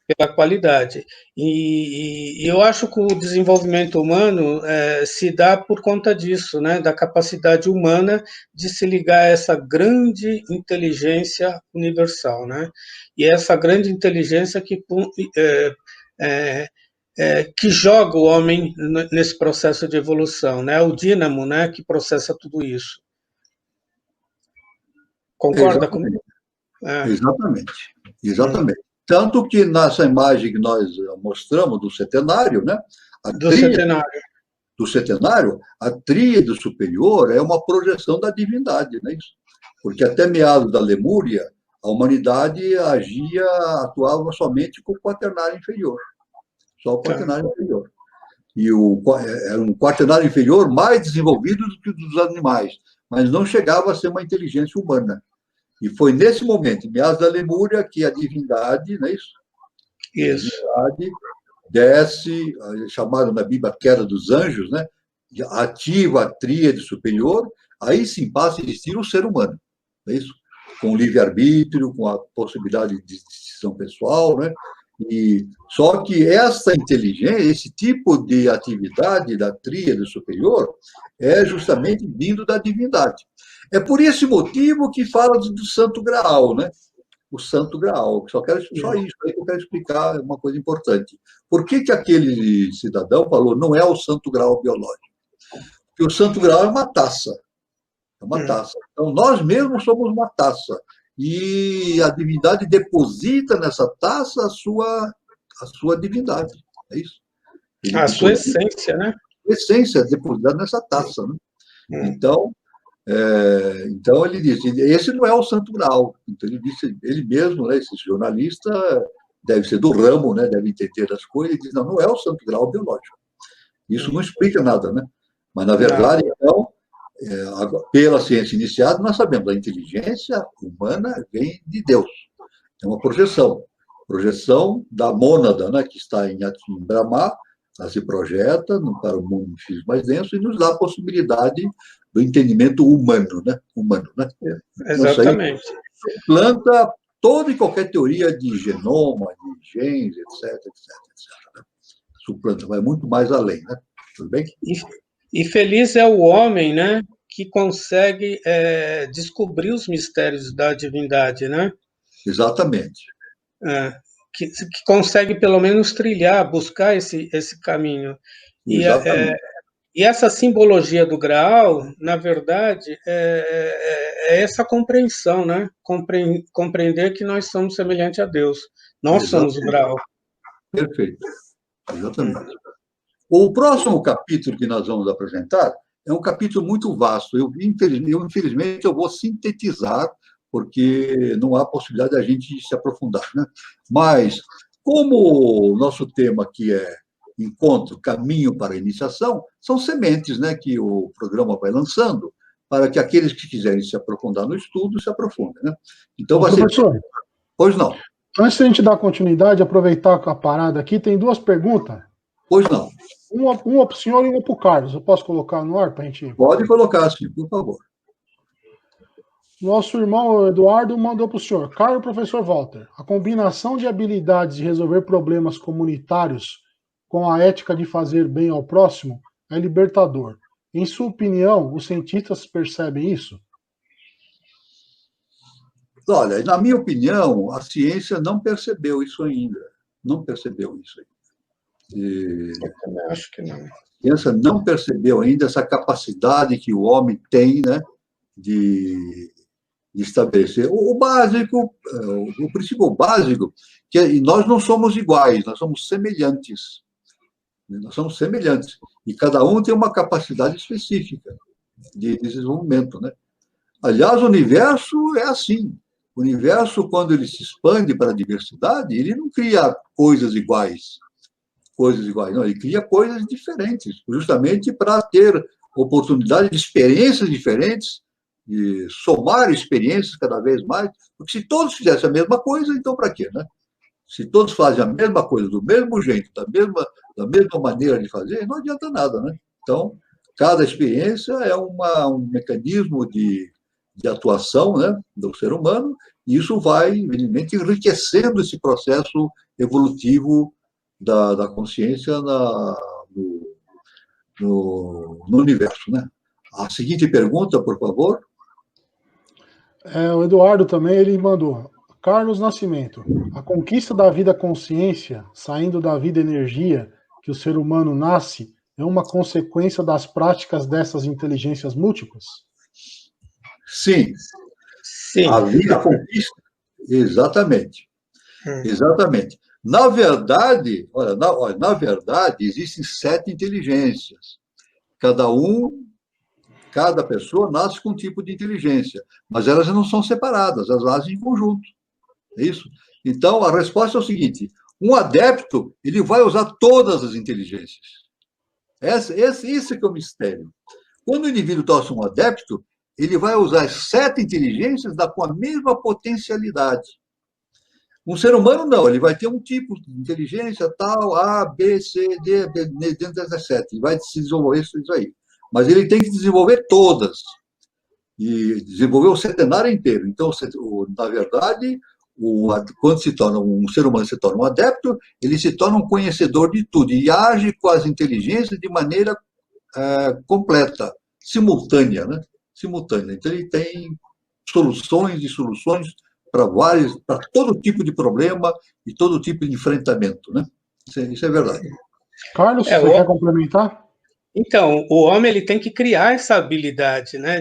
Speaker 3: Pela qualidade. E eu acho que o desenvolvimento humano se dá por conta disso, né? Da capacidade humana de se ligar a essa grande inteligência universal, né? E essa grande inteligência que joga o homem nesse processo de evolução, né? O dínamo, né, que processa tudo isso. Concorda comigo?
Speaker 2: Exatamente. Tanto que nessa imagem que nós mostramos do centenário, né? Do centenário, a tríade superior é uma projeção da divindade, não é isso? Porque até meados da Lemúria, a humanidade atuava somente com o quaternário inferior. Só o quaternário inferior. E era um quaternário inferior mais desenvolvido do que o dos animais, mas não chegava a ser uma inteligência humana. E foi nesse momento, em meados da Lemúria, que a divindade, não é isso? Isso. A divindade desce, chamada na Bíblia queda dos anjos, né? Ativa a tríade superior, aí sim passa a existir o ser humano, não é isso? Com livre-arbítrio, com a possibilidade de decisão pessoal, né? E só que essa inteligência, esse tipo de atividade da tríade superior é justamente vindo da divindade. É por esse motivo que fala do Santo Graal, né? O Santo Graal. Só isso aí que eu quero explicar, uma coisa importante. Por que aquele cidadão falou não é o Santo Graal biológico? Porque o Santo Graal é uma taça. É uma taça. Então, nós mesmos somos uma taça. E a divindade deposita nessa taça a sua divindade. É isso?
Speaker 3: A sua essência, né?
Speaker 2: A essência depositada nessa taça. Né? Então, ele disse, esse não é o Santo Graal. Então, ele disse, ele mesmo, né, esse jornalista, deve ser do ramo, né, deve entender as coisas, ele diz, não é o Santo Graal biológico. Isso não explica nada, né? Mas, na verdade, então, pela ciência iniciada, nós sabemos, a inteligência humana vem de Deus. É uma projeção da mônada, né, que está em Brahma, ela se projeta para o mundo físico mais denso e nos dá a possibilidade do entendimento humano, né?
Speaker 3: Exatamente.
Speaker 2: Suplanta toda e qualquer teoria de genoma, de genes, etc. Né? Suplanta, vai muito mais além, né? Tudo bem?
Speaker 3: E feliz é o homem, né, que consegue descobrir os mistérios da divindade, né?
Speaker 2: Exatamente.
Speaker 3: Que consegue, pelo menos, trilhar, buscar esse caminho. E essa simbologia do Graal, na verdade, é essa compreensão, né? Compreender que nós somos semelhantes a Deus. Nós somos o Graal.
Speaker 2: Perfeito. Exatamente. O próximo capítulo que nós vamos apresentar é um capítulo muito vasto. Infelizmente, eu vou sintetizar, porque não há possibilidade da gente se aprofundar, né? Mas, como o nosso tema aqui é encontro, caminho para a iniciação, são sementes, né, que o programa vai lançando para que aqueles que quiserem se aprofundar no estudo se aprofundem, né? Então, vai ser... Pois não.
Speaker 1: Antes de a gente dar continuidade, aproveitar a parada aqui, tem duas perguntas.
Speaker 2: Pois não.
Speaker 1: Uma para o senhor e uma para o Carlos. Eu posso colocar no ar para a gente...
Speaker 2: Pode colocar, sim, por favor.
Speaker 1: Nosso irmão Eduardo mandou para o senhor. Caro professor Walter, a combinação de habilidades de resolver problemas comunitários com a ética de fazer bem ao próximo é libertador. Em sua opinião, os cientistas percebem isso?
Speaker 2: Olha, na minha opinião, a ciência não percebeu isso ainda. Não percebeu isso ainda.
Speaker 3: Eu também acho que não.
Speaker 2: A ciência não percebeu ainda essa capacidade que o homem tem, né, de estabelecer o básico, o princípio básico, que nós não somos iguais, nós somos semelhantes. Nós somos semelhantes. E cada um tem uma capacidade específica de desenvolvimento, né? Aliás, o universo é assim. O universo, quando ele se expande para a diversidade, ele não cria coisas iguais. coisas iguais. Não, ele cria coisas diferentes, justamente para ter oportunidade de experiências diferentes, de somar experiências cada vez mais, porque se todos fizessem a mesma coisa, então para quê, né? Se todos fazem a mesma coisa, do mesmo jeito, da mesma maneira de fazer, não adianta nada, né? Então, cada experiência é um mecanismo de atuação, né, do ser humano, e isso vai, evidentemente, enriquecendo esse processo evolutivo da consciência no universo, né? A seguinte pergunta, por favor.
Speaker 1: O Eduardo também, ele mandou. Carlos Nascimento, a conquista da vida consciência, saindo da vida energia, que o ser humano nasce, é uma consequência das práticas dessas inteligências múltiplas?
Speaker 2: Sim.
Speaker 3: Sim.
Speaker 2: A vida conquista. Exatamente. Exatamente. Na verdade, na verdade, existem 7 inteligências. Cada pessoa nasce com um tipo de inteligência, mas elas não são separadas, elas nascem em conjunto. É isso? Então, a resposta é o seguinte: um adepto, ele vai usar todas as inteligências. Esse que é o mistério. Quando o indivíduo torna-se um adepto, ele vai usar as 7 inteligências com a mesma potencialidade. Um ser humano, não, ele vai ter um tipo de inteligência tal, A, B, C, D, dentro das 7, ele vai se desenvolver isso aí. Mas ele tem que desenvolver todas, e desenvolver o centenário inteiro. Então, na verdade, quando se torna um ser humano, se torna um adepto, ele se torna um conhecedor de tudo, e age com as inteligências de maneira completa, simultânea, né? Simultânea. Então, ele tem soluções e soluções para todo tipo de problema e todo tipo de enfrentamento, né? Isso é verdade.
Speaker 1: Carlos, você quer complementar?
Speaker 3: Então, o homem ele tem que criar essa habilidade, né,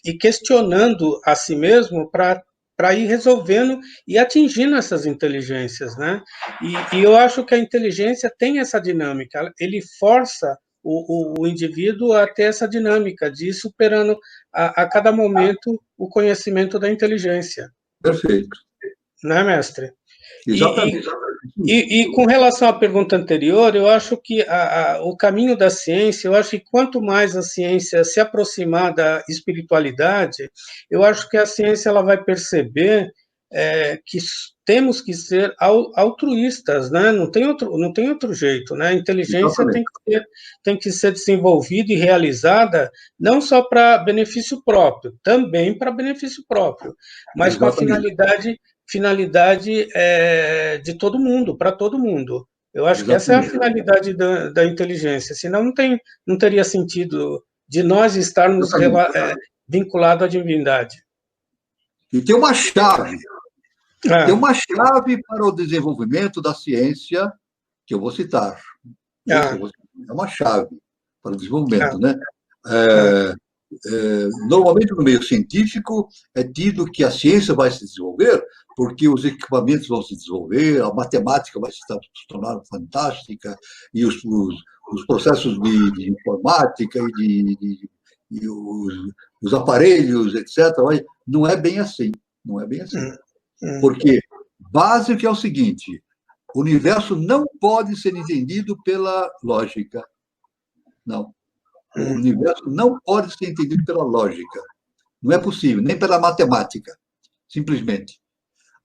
Speaker 3: e questionando a si mesmo para ir resolvendo e atingindo essas inteligências, né? E eu acho que a inteligência tem essa dinâmica, ele força o indivíduo a ter essa dinâmica de ir superando a cada momento o conhecimento da inteligência.
Speaker 2: Perfeito.
Speaker 3: Né, mestre?
Speaker 2: Exatamente.
Speaker 3: E com relação à pergunta anterior, eu acho que o caminho da ciência, eu acho que quanto mais a ciência se aproximar da espiritualidade, eu acho que a ciência ela vai perceber que temos que ser altruístas, né? Não tem outro jeito, né? A inteligência tem que ser desenvolvida e realizada não só para benefício próprio, também para benefício próprio, mas com a finalidade de todo mundo, para todo mundo. Eu acho que essa é a finalidade da inteligência, senão não teria sentido de nós estarmos vinculados à divindade.
Speaker 2: E tem uma chave. Tem uma chave para o desenvolvimento da ciência que eu vou citar. É uma chave para o desenvolvimento, né? Normalmente, no meio científico, é tido que a ciência vai se desenvolver porque os equipamentos vão se desenvolver, a matemática vai se tornar fantástica, e os processos de informática e os aparelhos, etc. Não é bem assim. Não é bem assim. Porque básico é o seguinte: o universo não pode ser entendido pela lógica. Não. O universo não pode ser entendido pela lógica. Não é possível, nem pela matemática. Simplesmente.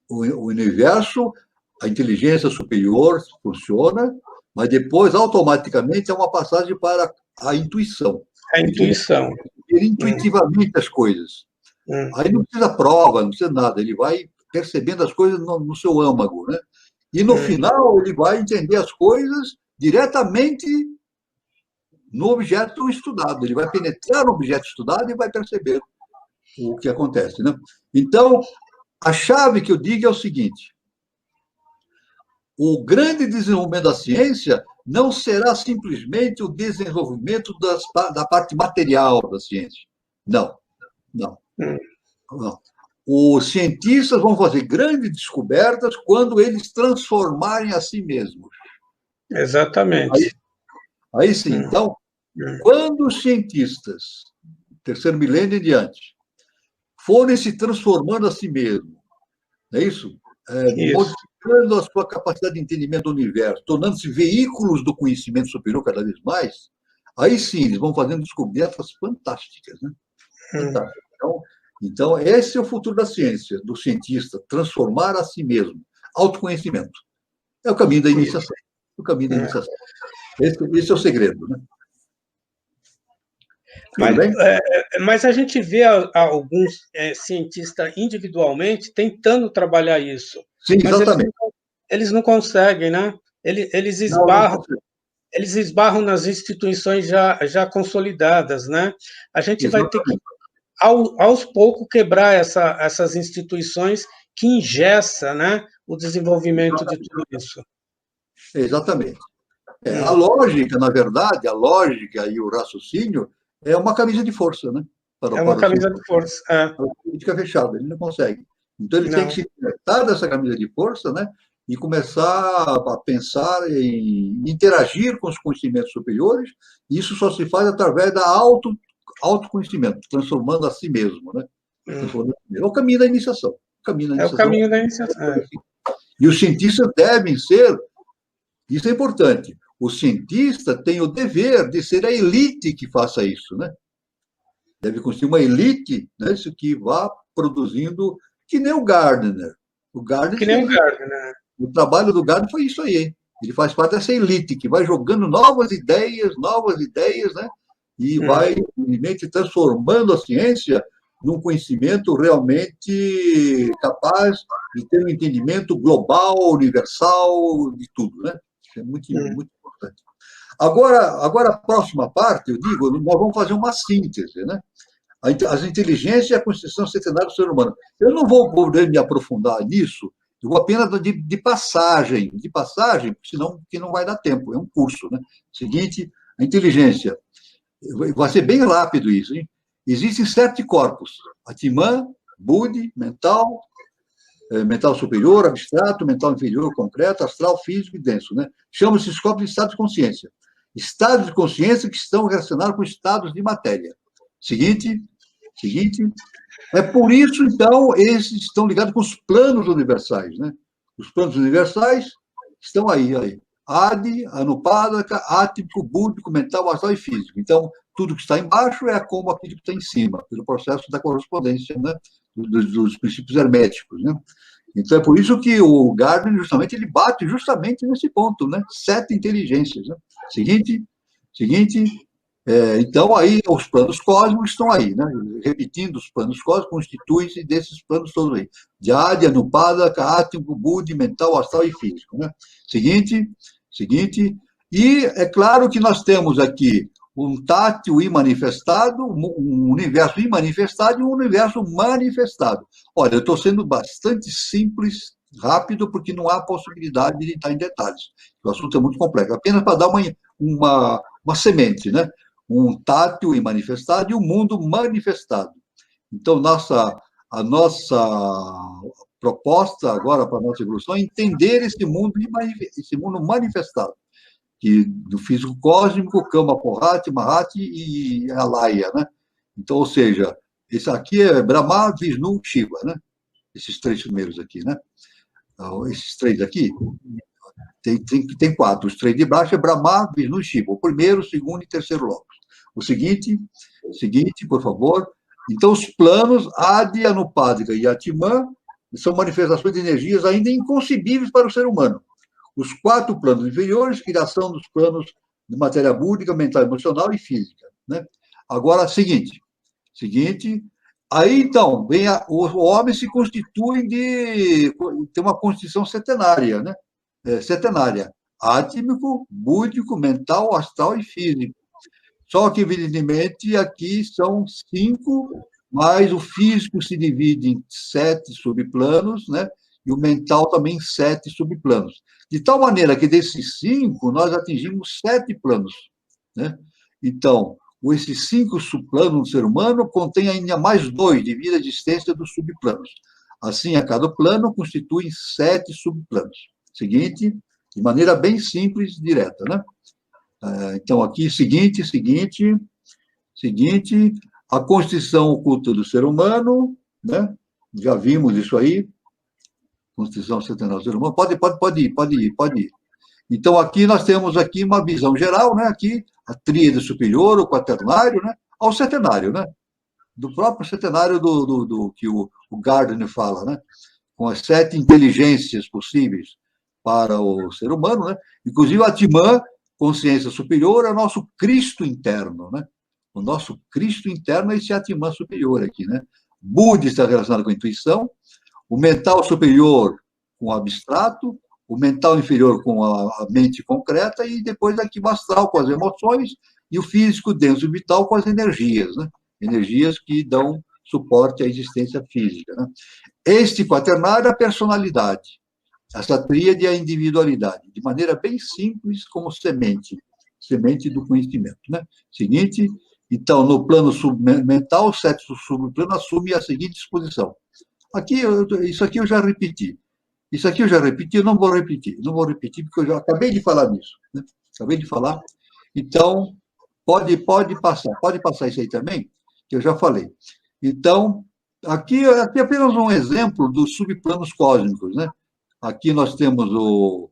Speaker 2: O universo, a inteligência superior funciona, mas depois, automaticamente, é uma passagem para a intuição.
Speaker 3: A intuição.
Speaker 2: Ele intuitivamente as coisas. Aí não precisa prova, não precisa nada. Ele vai percebendo as coisas no seu âmago, né? E, no final, ele vai entender as coisas diretamente no objeto estudado. Ele vai penetrar no objeto estudado e vai perceber o que acontece, né? Então, a chave que eu digo é o seguinte: o grande desenvolvimento da ciência não será simplesmente o desenvolvimento da parte material da ciência. Não. Os cientistas vão fazer grandes descobertas quando eles transformarem a si mesmos.
Speaker 3: Exatamente.
Speaker 2: Aí sim. Então, quando os cientistas, terceiro milênio em diante, forem se transformando a si mesmos, é isso? Modificando aumentando a sua capacidade de entendimento do universo, tornando-se veículos do conhecimento superior cada vez mais, aí sim eles vão fazendo descobertas fantásticas, né? Fantásticas. Então, esse é o futuro da ciência, do cientista, transformar a si mesmo. Autoconhecimento. É o caminho da iniciação. O caminho da iniciação. Esse é o segredo, né?
Speaker 3: Mas a gente vê alguns cientistas individualmente tentando trabalhar isso.
Speaker 2: Sim,
Speaker 3: mas
Speaker 2: exatamente.
Speaker 3: Eles não conseguem, né? Eles esbarram nas instituições já consolidadas, né? A gente vai ter que, aos poucos, quebrar essas instituições que engessa, né, o desenvolvimento de tudo isso.
Speaker 2: Exatamente. A lógica, na verdade, a lógica e o raciocínio é uma camisa de força, né?
Speaker 3: Uma camisa de força.
Speaker 2: A política fechada, ele não consegue. Então, ele tem que se libertar dessa camisa de força, né? E começar a pensar em interagir com os conhecimentos superiores. E isso só se faz através da autoconhecimento, transformando a si mesmo, né? É o caminho da iniciação.
Speaker 3: É o caminho da iniciação.
Speaker 2: E os cientistas devem ser, isso é importante, o cientista tem o dever de ser a elite que faça isso, né? Deve construir uma elite, né, isso que vá produzindo, que nem o Gardner. O trabalho do Gardner foi isso aí, hein? Ele faz parte dessa elite que vai jogando novas ideias, né? E vai, realmente, transformando a ciência num conhecimento realmente capaz de ter um entendimento global, universal, de tudo, né? Isso é muito importante. Agora, a próxima parte, eu digo, nós vamos fazer uma síntese, né? As inteligências e a constituição centenária do ser humano. Eu não vou poder me aprofundar nisso, eu vou apenas de passagem, senão que não vai dar tempo, é um curso, né? Seguinte, a inteligência. Vai ser bem rápido isso, hein? Existem 7 corpos: Atman, Budi, mental, mental superior, abstrato, mental inferior, concreto, astral, físico e denso, né? Chamam-se esses corpos de estados de consciência. Estados de consciência que estão relacionados com estados de matéria. Seguinte. É por isso, então, eles estão ligados com os planos universais, né? Os planos universais estão aí. Adi, Anupadaka, ático, búdico, mental, astral e físico. Então, tudo que está embaixo é como aquilo que está em cima, pelo processo da correspondência, né? Dos princípios herméticos, né? Então, é por isso que o Gardner, justamente, ele bate justamente nesse ponto, né? 7 inteligências, né? Seguinte. Então, aí, os planos cósmicos estão aí, né? Repetindo, os planos cósmicos constituem-se desses planos todos aí. De Adi, Anupadaka, ático, búdico, mental, astral e físico, né? Seguinte. E é claro que nós temos aqui um tátil imanifestado, um universo imanifestado e um universo manifestado. Olha, eu estou sendo bastante simples, rápido, porque não há possibilidade de entrar em detalhes. O assunto é muito complexo. Apenas para dar uma semente, né? Um tátil imanifestado e um mundo manifestado. Então, a nossa proposta agora para a nossa evolução é entender esse mundo manifestado, que do físico cósmico, Kama, Porrati, Mahati e Alaya, né? Então, ou seja, esse aqui é Brahma, Vishnu, Shiva, né? Esses 3 primeiros aqui, né? Esses 3 aqui, tem 4. Os 3 de baixo é Brahma, Vishnu e Shiva. O primeiro, o segundo e terceiro locus. O seguinte, por favor. Então, os planos Adi, Anupadika e Atman são manifestações de energias ainda inconcebíveis para o ser humano. Os 4 planos inferiores, criação dos planos de matéria búdica, mental, emocional e física, né? Agora, seguinte. Aí, então, o homem se constitui tem uma constituição centenária, né? Setenária. Átmico, búdico, mental, astral e físico. Só que, evidentemente, aqui são 5, mas o físico se divide em 7 subplanos, né? E o mental também em 7 subplanos. De tal maneira que desses 5, nós atingimos 7 planos, né? Então, esses 5 subplanos do ser humano contêm ainda mais 2 devido à existência dos subplanos. Assim, a cada plano constitui 7 subplanos. Seguinte, de maneira bem simples e direta, né? Então, aqui, seguinte, a constituição oculta do ser humano, né? Já vimos isso aí. Constituição Centenária do Ser Humano. Pode ir. Então, aqui nós temos aqui uma visão geral, né? Aqui, a tríade superior, o quaternário, né? Ao centenário, né? Do próprio centenário do que o Gardner fala, né? Com as 7 inteligências possíveis para o ser humano, né? Inclusive, a Atman, consciência superior, é o nosso Cristo interno, né? O nosso Cristo interno é esse Atman superior aqui, né? Buda está relacionado com a intuição, o mental superior com o abstrato, o mental inferior com a mente concreta e depois aqui o astral com as emoções e o físico denso e vital com as energias, né? Energias que dão suporte à existência física, né? Este quaternário é a personalidade, essa tríade é a individualidade, de maneira bem simples como semente do conhecimento, né? Seguinte, então, no plano submental, o 7º subplano assume a seguinte disposição. Isso aqui eu já repeti. Eu não vou repetir, porque eu já acabei de falar nisso, né? Acabei de falar. Então, pode passar isso aí também, que eu já falei. Então, aqui é apenas um exemplo dos subplanos cósmicos, né? Aqui nós temos o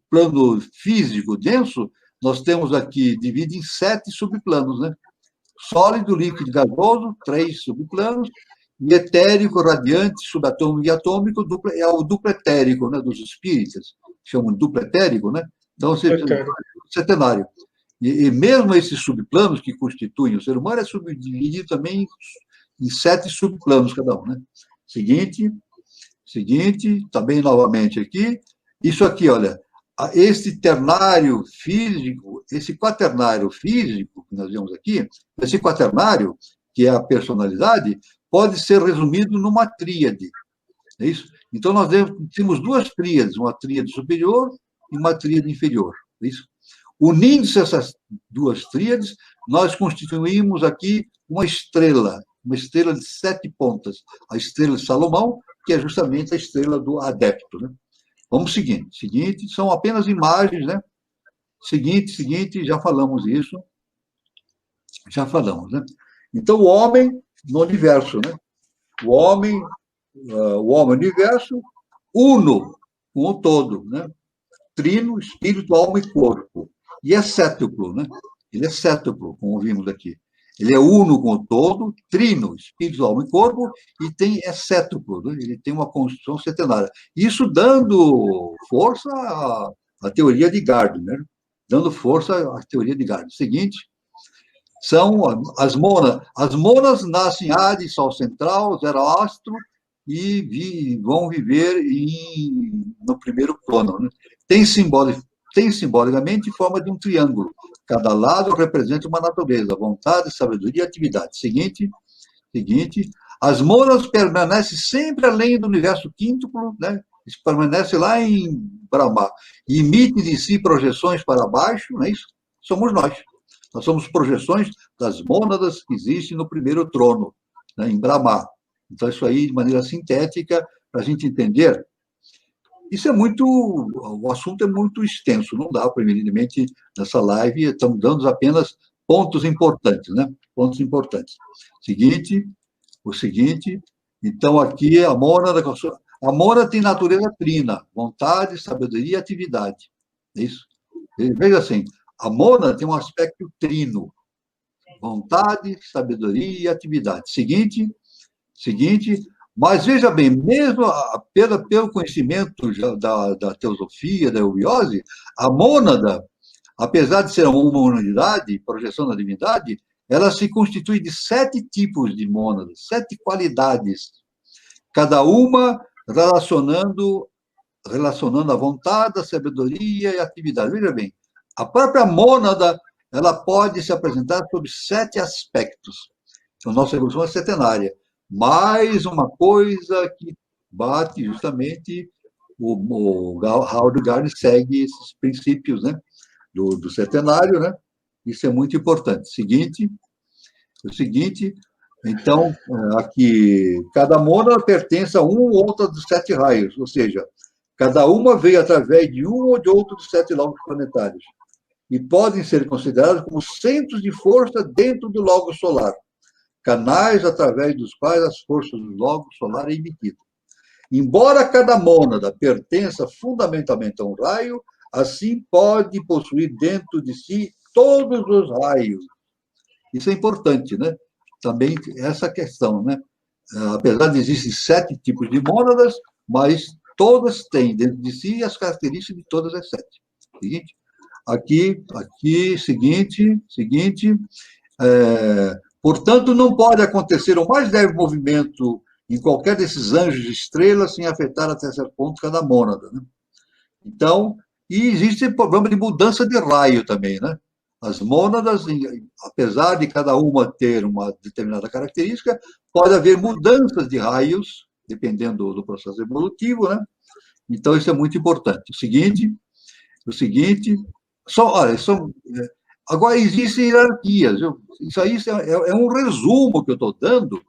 Speaker 2: plano físico denso, nós temos aqui, divide em 7 subplanos, né? Sólido, líquido, gasoso, 3 subplanos, e etérico, radiante, subatômico e atômico, é o duplo etérico, né, dos espíritas, chamam de duplo etérico, né? Então, centenário. E mesmo esses subplanos que constituem o ser humano é subdividido também em 7 subplanos cada um, né? Seguinte, também novamente aqui, isso aqui, olha, esse ternário físico, esse quaternário físico que nós vemos aqui, esse quaternário, que é a personalidade, pode ser resumido numa tríade, é isso? Então, nós temos 2 tríades, uma tríade superior e uma tríade inferior, é isso? Unindo-se essas 2 tríades, nós constituímos aqui uma estrela de 7 pontas, a estrela de Salomão, que é justamente a estrela do adepto, né? Vamos seguinte, são apenas imagens, né? Seguinte, já falamos isso, né? Então, o homem no universo, né? O homem universo, uno com o todo, né? Trino, espírito, alma e corpo. E é cétuplo, né? Ele é cétuplo, como vimos aqui. Ele é uno com o todo, trino, espírito, alma e corpo, e é cétuplo, né? Ele tem uma construção centenária. Isso dando força à teoria de Gardner, Seguinte, são as monas. As monas nascem Hades, Sol Central, Zoroastro, e vão viver no primeiro plano, né? Tem simbolicamente forma de um triângulo. Cada lado representa uma natureza, vontade, sabedoria e atividade. Seguinte, as monas permanecem sempre além do universo quíntuplo, né? Permanece lá em Brahma, e emitem de si projeções para baixo, não é isso? Somos nós. Nós somos projeções das mônadas que existem no primeiro trono, né, em Brahma. Então, isso aí, de maneira sintética, para a gente entender. O assunto é muito extenso, não dá para, evidentemente, nessa live, estamos dando apenas pontos importantes, né? Pontos importantes. O seguinte, então, aqui a mônada tem natureza trina, vontade, sabedoria e atividade. É isso? Veja assim, a mônada tem um aspecto trino, vontade, sabedoria e atividade. Seguinte, mas veja bem, mesmo pelo conhecimento da teosofia, da eubiose, a mônada, apesar de ser uma unidade, projeção da divindade, ela se constitui de 7 tipos de mônadas, 7 qualidades, cada uma relacionando a vontade, a sabedoria e a atividade. Veja bem, a própria mônada, ela pode se apresentar sob 7 aspectos. Então, nossa evolução é centenária. Mais uma coisa que bate justamente o Howard Gardner segue esses princípios, né, do centenário, né? Isso é muito importante. Então, aqui, cada mônada pertence a um ou outra dos 7 raios, ou seja, cada uma veio através de um ou de outro dos 7 logos planetários, e podem ser considerados como centros de força dentro do logo solar, canais através dos quais as forças do logo solar é emitida. Embora cada mônada pertença fundamentalmente a um raio, assim pode possuir dentro de si todos os raios. Isso é importante, né? Também essa questão, né? Apesar de existir 7 tipos de mônadas, mas todas têm dentro de si as características de todas as 7. Seguinte, seguinte. Portanto, não pode acontecer o mais leve movimento em qualquer desses anjos de estrelas sem afetar até certo ponto cada mônada, né? Então, e existe problema de mudança de raio também, né? As mônadas, apesar de cada uma ter uma determinada característica, pode haver mudanças de raios, dependendo do processo evolutivo, né? Então, isso é muito importante. Agora, existem hierarquias. Isso aí é um resumo que eu estou dando,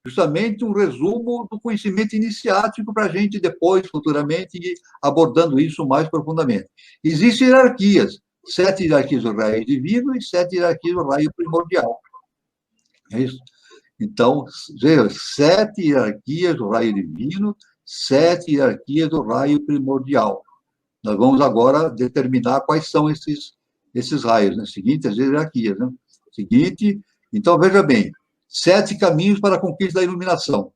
Speaker 2: justamente um resumo do conhecimento iniciático para a gente depois, futuramente, ir abordando isso mais profundamente. Existem hierarquias. 7 hierarquias do raio divino e 7 hierarquias do raio primordial. É isso? Então, 7 hierarquias do raio divino, 7 hierarquias do raio primordial. Nós vamos agora determinar quais são esses raios, né? Seguinte, as hierarquias, né? Seguinte, então, veja bem, 7 caminhos para a conquista da iluminação.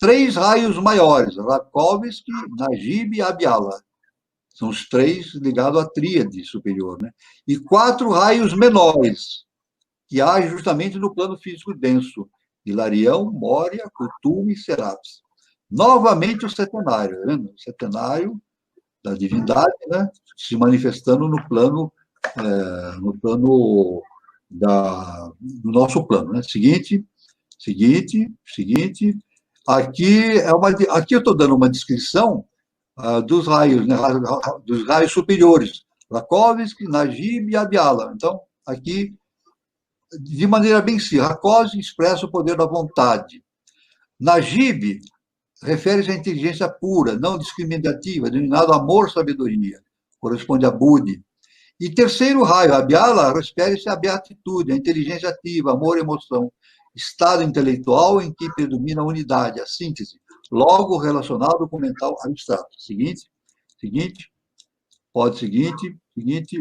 Speaker 2: 3 raios maiores, Rakovsky, Najib e Abiyala. São os 3 ligados à tríade superior, né? E 4 raios menores, que agem justamente no plano físico denso. Hilarião, Moria, Kutum e Serapis. Novamente o setenário, tá vendo? O setenário da divindade, né? Se manifestando no plano do nosso plano, né? Seguinte. Aqui eu estou dando uma descrição dos raios, né? Dos raios superiores. Rakovsky, Najib e Abiyala. Então, aqui, de maneira bem simples, Rakovsky expressa o poder da vontade. Najib refere-se à inteligência pura, não discriminativa, denominado amor-sabedoria, corresponde a Budi. E terceiro raio, Abiyala, refere-se à beatitude, à inteligência ativa, amor-emoção, estado intelectual em que predomina a unidade, a síntese, logo relacionado com o mental abstrato. Seguinte.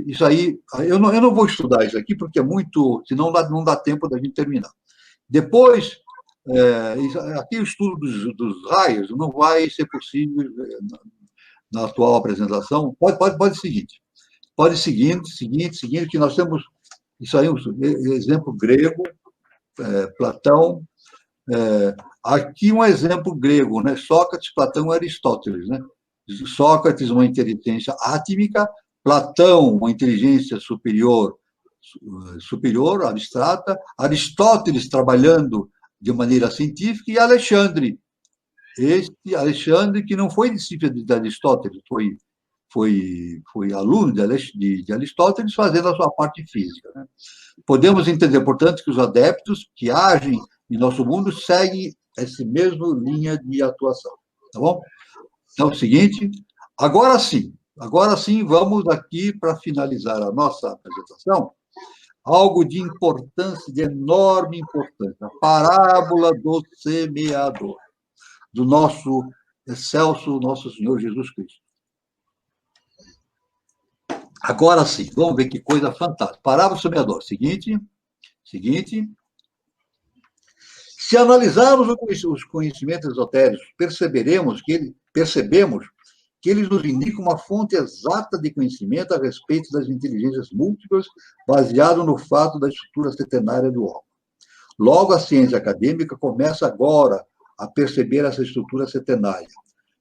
Speaker 2: Isso aí, eu não vou estudar isso aqui, porque é muito, senão não dá tempo da gente terminar. Depois, aqui o estudo dos raios não vai ser possível na atual apresentação. Pode seguir. Pode seguindo, que nós temos, isso aí é um exemplo grego, Platão, aqui um exemplo grego, né? Sócrates, Platão e Aristóteles, né? Sócrates, uma inteligência átmica, Platão, uma inteligência superior, abstrata, Aristóteles trabalhando de maneira científica e Alexandre. Alexandre, que não foi discípulo de Aristóteles, foi aluno de Aristóteles fazendo a sua parte física, né? Podemos entender, portanto, que os adeptos que agem em nosso mundo seguem essa mesma linha de atuação. Tá bom? Então, é o seguinte, agora sim, vamos aqui para finalizar a nossa apresentação, algo de importância, de enorme importância, a parábola do semeador, do nosso excelso, nosso Senhor Jesus Cristo. Agora sim, vamos ver que coisa fantástica. Parábola do semeador. Seguinte. Se analisarmos os conhecimentos esotéricos, percebemos que eles nos indicam uma fonte exata de conhecimento a respeito das inteligências múltiplas, baseado no fato da estrutura setenária do homem. Logo, a ciência acadêmica começa agora a perceber essa estrutura setenária.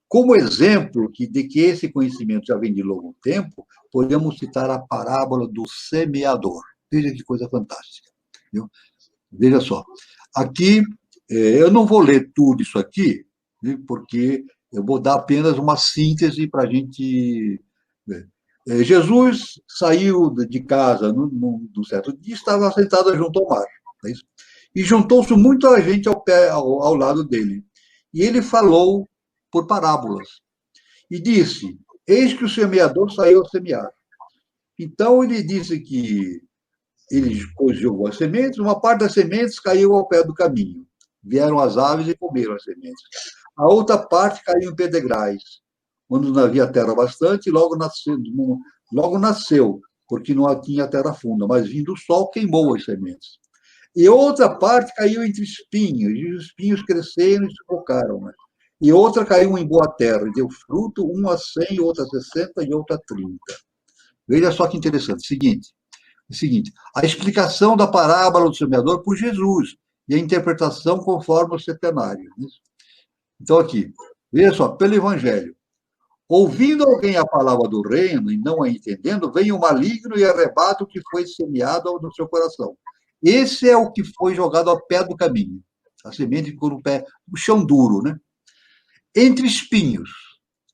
Speaker 2: Como exemplo de que esse conhecimento já vem de longo tempo, podemos citar a parábola do semeador. Veja que coisa fantástica. Viu? Veja só. Aqui, eu não vou ler tudo isso aqui, porque eu vou dar apenas uma síntese para a gente ver. Jesus saiu de casa num certo dia, estava sentado junto ao mar. É isso? E juntou-se muita gente ao lado dele. E ele falou por parábolas. E disse, eis que o semeador saiu a semear. Então, ele disse que ele jogou as sementes, uma parte das sementes caiu ao pé do caminho. Vieram as aves e comeram as sementes. A outra parte caiu em pedregais, onde não havia terra bastante, e logo nasceu, porque não tinha terra funda, mas vindo o sol queimou as sementes. E outra parte caiu entre espinhos, e os espinhos cresceram e se sufocaram. Né? E outra caiu em boa terra, e deu fruto, uma a 100, outra a 60 e outra a 30. Veja só que interessante. Seguinte, a explicação da parábola do semeador por Jesus e a interpretação conforme o centenário. Então, aqui, veja só, pelo Evangelho. Ouvindo alguém a palavra do reino e não a entendendo, vem o maligno e arrebata o que foi semeado no seu coração. Esse é o que foi jogado ao pé do caminho. A semente ficou no pé, no chão duro, né? Entre espinhos.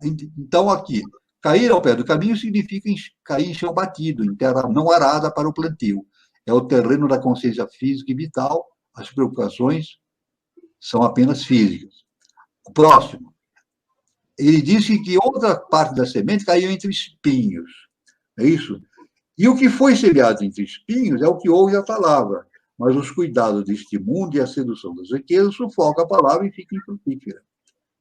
Speaker 2: Então, aqui, cair ao pé do caminho significa cair em chão batido, em terra não arada para o plantio. É o terreno da consciência física e vital, as preocupações são apenas físicas. O próximo. Ele disse que outra parte da semente caiu entre espinhos. É isso? E o que foi semeado entre espinhos é o que ouve a palavra, mas os cuidados deste mundo e a sedução das riquezas sufocam a palavra e fica infrutífera.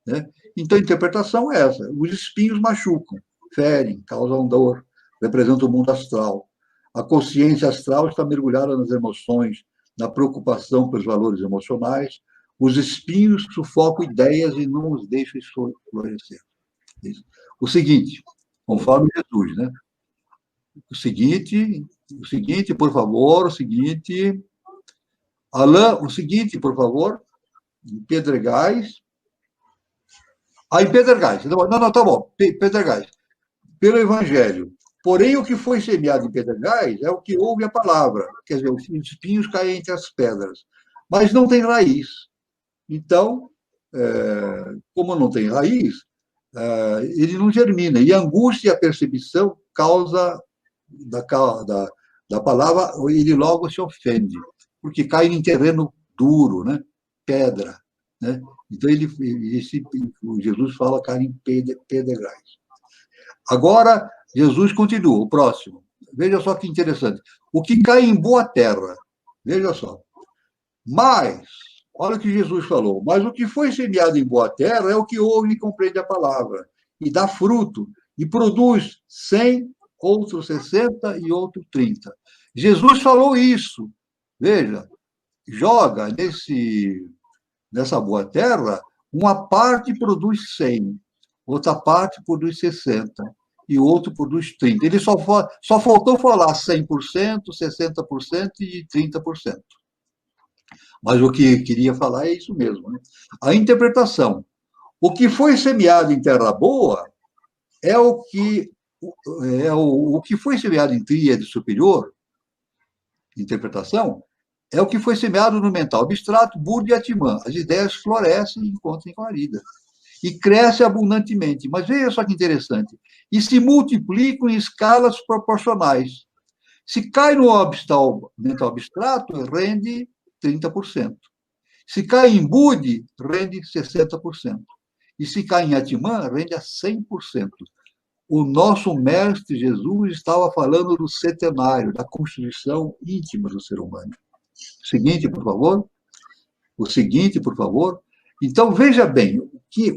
Speaker 2: Né? Então, a interpretação é essa. Os espinhos machucam, ferem, causam dor, representam o mundo astral. A consciência astral está mergulhada nas emoções, na preocupação pelos valores emocionais. Os espinhos sufocam ideias e não os deixam florescer. O seguinte, conforme Jesus, né? O seguinte, por favor, Alain, o seguinte, por favor, em Pedregais. Em Pedregais, não, tá bom, Pedregais. Pelo Evangelho. Porém, o que foi semeado em Pedregais é o que ouve a palavra. Quer dizer, os espinhos caem entre as pedras, mas não tem raiz. Então, como não tem raiz, ele não germina. E a angústia e a percepção causa da palavra, ele logo se ofende, porque cai em terreno duro, né? Pedra. Né? Então, Jesus fala cai em pedregais. Agora, Jesus continua, o próximo. Veja só que interessante. O que cai em boa terra, veja só. Mas, olha o que Jesus falou, mas o que foi semeado em boa terra é o que ouve e compreende a palavra, e dá fruto, e produz 100, outro 60 e outro 30. Jesus falou isso. Veja, joga nessa boa terra, uma parte produz 100, outra parte produz 60 e outro produz 30. Ele só faltou falar 100%, 60% e 30%. Mas o que queria falar é isso mesmo. Né? A interpretação. O que foi semeado em terra boa é o que foi semeado em tríade superior, interpretação, é o que foi semeado no mental abstrato, Buda e Atman. As ideias florescem e encontram guarida. E crescem abundantemente. Mas veja só que interessante. E se multiplicam em escalas proporcionais. Se cai no mental abstrato, rende 30%. Se cai em Budi, rende 60%. E se cai em Atman, rende a 100%. O nosso mestre Jesus estava falando do centenário, da constituição íntima do ser humano. Seguinte, por favor. O seguinte, por favor. Então, veja bem, que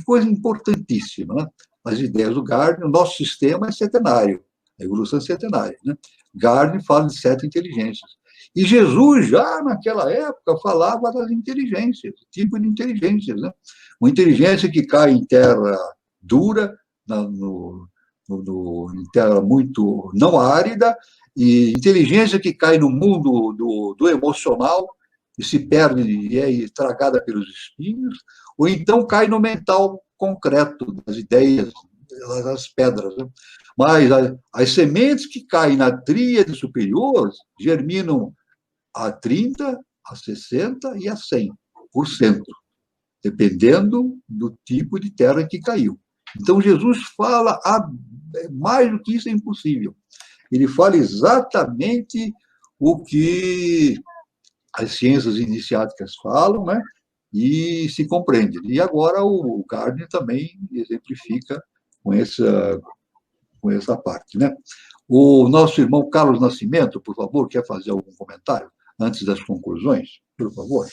Speaker 2: coisa importantíssima. Né? As ideias do Gardner, o nosso sistema é centenário, a evolução é centenária. Né? Gardner fala de 7 inteligências. E Jesus, já naquela época, falava das inteligências, tipo de inteligências. Né? Uma inteligência que cai em terra dura, em terra muito não árida, e inteligência que cai no mundo do emocional e se perde e é tragada pelos espinhos, ou então cai no mental concreto, das ideias, das pedras. Né? Mas as sementes que caem na tríade superior germinam a 30%, a 60% e a 100%, dependendo do tipo de terra que caiu. Então, Jesus fala, mais do que isso é impossível. Ele fala exatamente o que as ciências iniciáticas falam, né? E se compreende. E agora o Gardner também exemplifica com essa parte, né? O nosso irmão Carlos Nascimento, por favor, quer fazer algum comentário antes das conclusões? Por favor.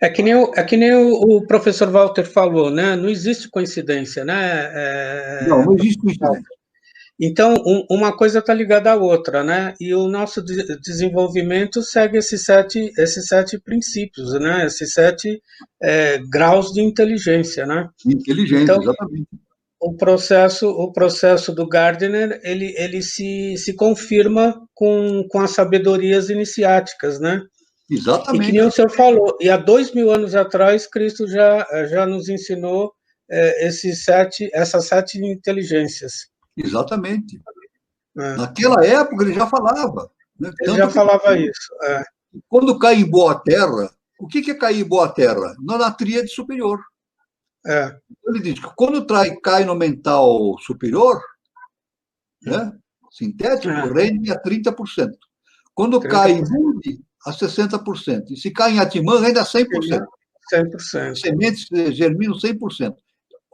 Speaker 3: É que nem o professor Walter falou, né? Não existe coincidência, né?
Speaker 2: Não, não existe coincidência.
Speaker 3: Então, uma coisa está ligada à outra, né? E o nosso desenvolvimento segue esses sete princípios, né? Esses sete graus de inteligência, né?
Speaker 2: Inteligente,
Speaker 3: Então,
Speaker 2: exatamente.
Speaker 3: o processo do Gardner, ele se confirma com as sabedorias iniciáticas, né? E que
Speaker 2: Exatamente.
Speaker 3: nem o senhor falou, e há 2000 anos atrás, Cristo já nos ensinou essas sete inteligências.
Speaker 2: Exatamente. Naquela época ele já falava. Né?
Speaker 3: Ele já falava isso.
Speaker 2: Quando cai em boa terra, o que é cair em boa terra? Na tríade superior. Ele diz que quando cai no mental superior, né, sintético, rende a 30%. Quando 30%. Cai em Budi, a 60%. E se cai em Atman, rende a 100%.
Speaker 3: 100%.
Speaker 2: Sementes germinam 100%.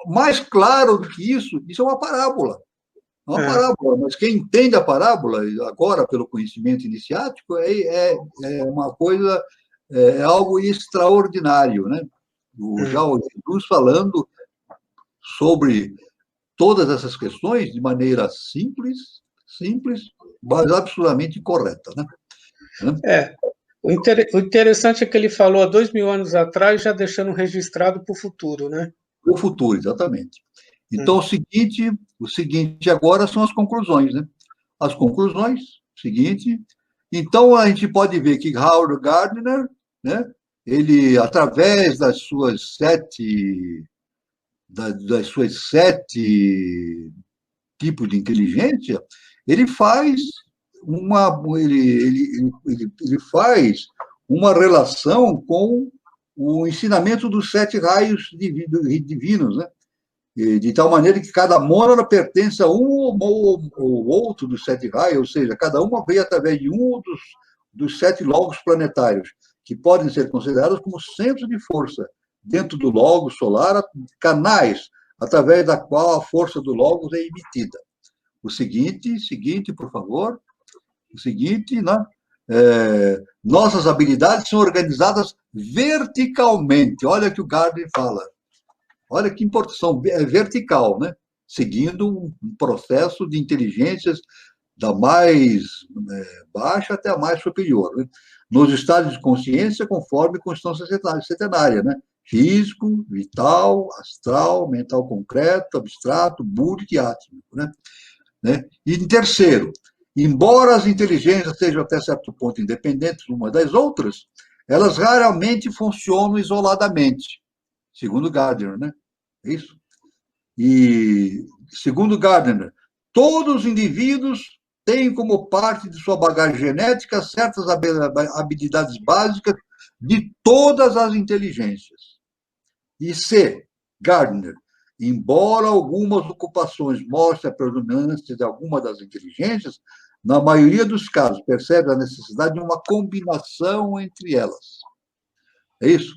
Speaker 2: Mais claro do que isso é uma parábola. É uma parábola, mas quem entende a parábola, agora pelo conhecimento iniciático, é uma coisa, é algo extraordinário, né? Já o Jesus falando sobre todas essas questões de maneira simples, mas absolutamente correta, né?
Speaker 3: O interessante é que ele falou há 2000 anos atrás, já deixando registrado para o futuro, né?
Speaker 2: Para o futuro, exatamente. Então, o seguinte agora são as conclusões, né? As conclusões, seguinte. Então, a gente pode ver que Howard Gardner, né? Ele, através das suas sete tipos de inteligência, ele faz ele faz uma relação com o ensinamento dos 7 raios divinos, né? De tal maneira que cada mônada pertence a um ou outro dos 7 raios, ou seja, cada uma veio através de um dos 7 logos planetários, que podem ser considerados como centros de força dentro do logos solar, canais através da qual a força do logos é emitida. O seguinte, por favor. O seguinte, né? Nossas habilidades são organizadas verticalmente. Olha o que o Gardner fala. Olha que importação, é vertical, né? Seguindo um processo de inteligências da mais baixa até a mais superior, né? Nos estados de consciência, conforme a Constituição Setenária, né? Físico, vital, astral, mental concreto, abstrato, búdico e átmico, né? E em terceiro, embora as inteligências sejam até certo ponto independentes umas das outras, elas raramente funcionam isoladamente, segundo Gardner, né? Isso. E, segundo Gardner, todos os indivíduos têm como parte de sua bagagem genética certas habilidades básicas de todas as inteligências. E C, Gardner, embora algumas ocupações mostrem a predominância de alguma das inteligências, na maioria dos casos percebe a necessidade de uma combinação entre elas. É isso?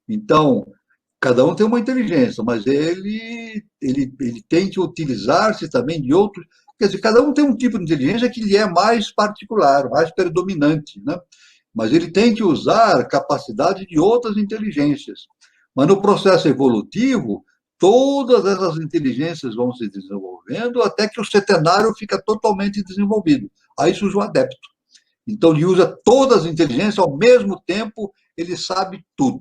Speaker 2: Então, cada um tem uma inteligência, mas ele tem que utilizar-se também de outros. Quer dizer, cada um tem um tipo de inteligência que lhe é mais particular, mais predominante, né? Mas ele tem que usar a capacidade de outras inteligências. Mas no processo evolutivo, todas essas inteligências vão se desenvolvendo até que o setenário fica totalmente desenvolvido. Aí surge o adepto. Então, ele usa todas as inteligências, ao mesmo tempo, ele sabe tudo.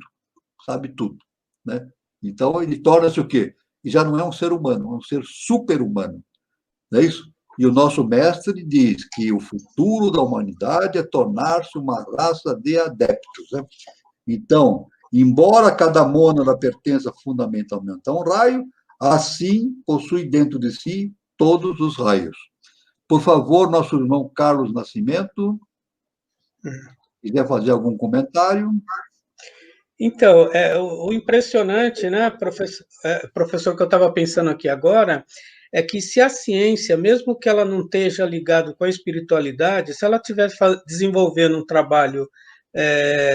Speaker 2: Sabe tudo. Né? Então, ele torna-se o quê? E já não é um ser humano, é um ser super-humano. Não é isso? E o nosso mestre diz que o futuro da humanidade é tornar-se uma raça de adeptos. Né? Então, embora cada mônada pertença fundamentalmente a um raio, assim possui dentro de si todos os raios. Por favor, nosso irmão Carlos Nascimento, quiser fazer algum comentário?
Speaker 3: Então, o impressionante, né, professor, que eu estava pensando aqui agora, é que se a ciência, mesmo que ela não esteja ligada com a espiritualidade, se ela estiver desenvolvendo um trabalho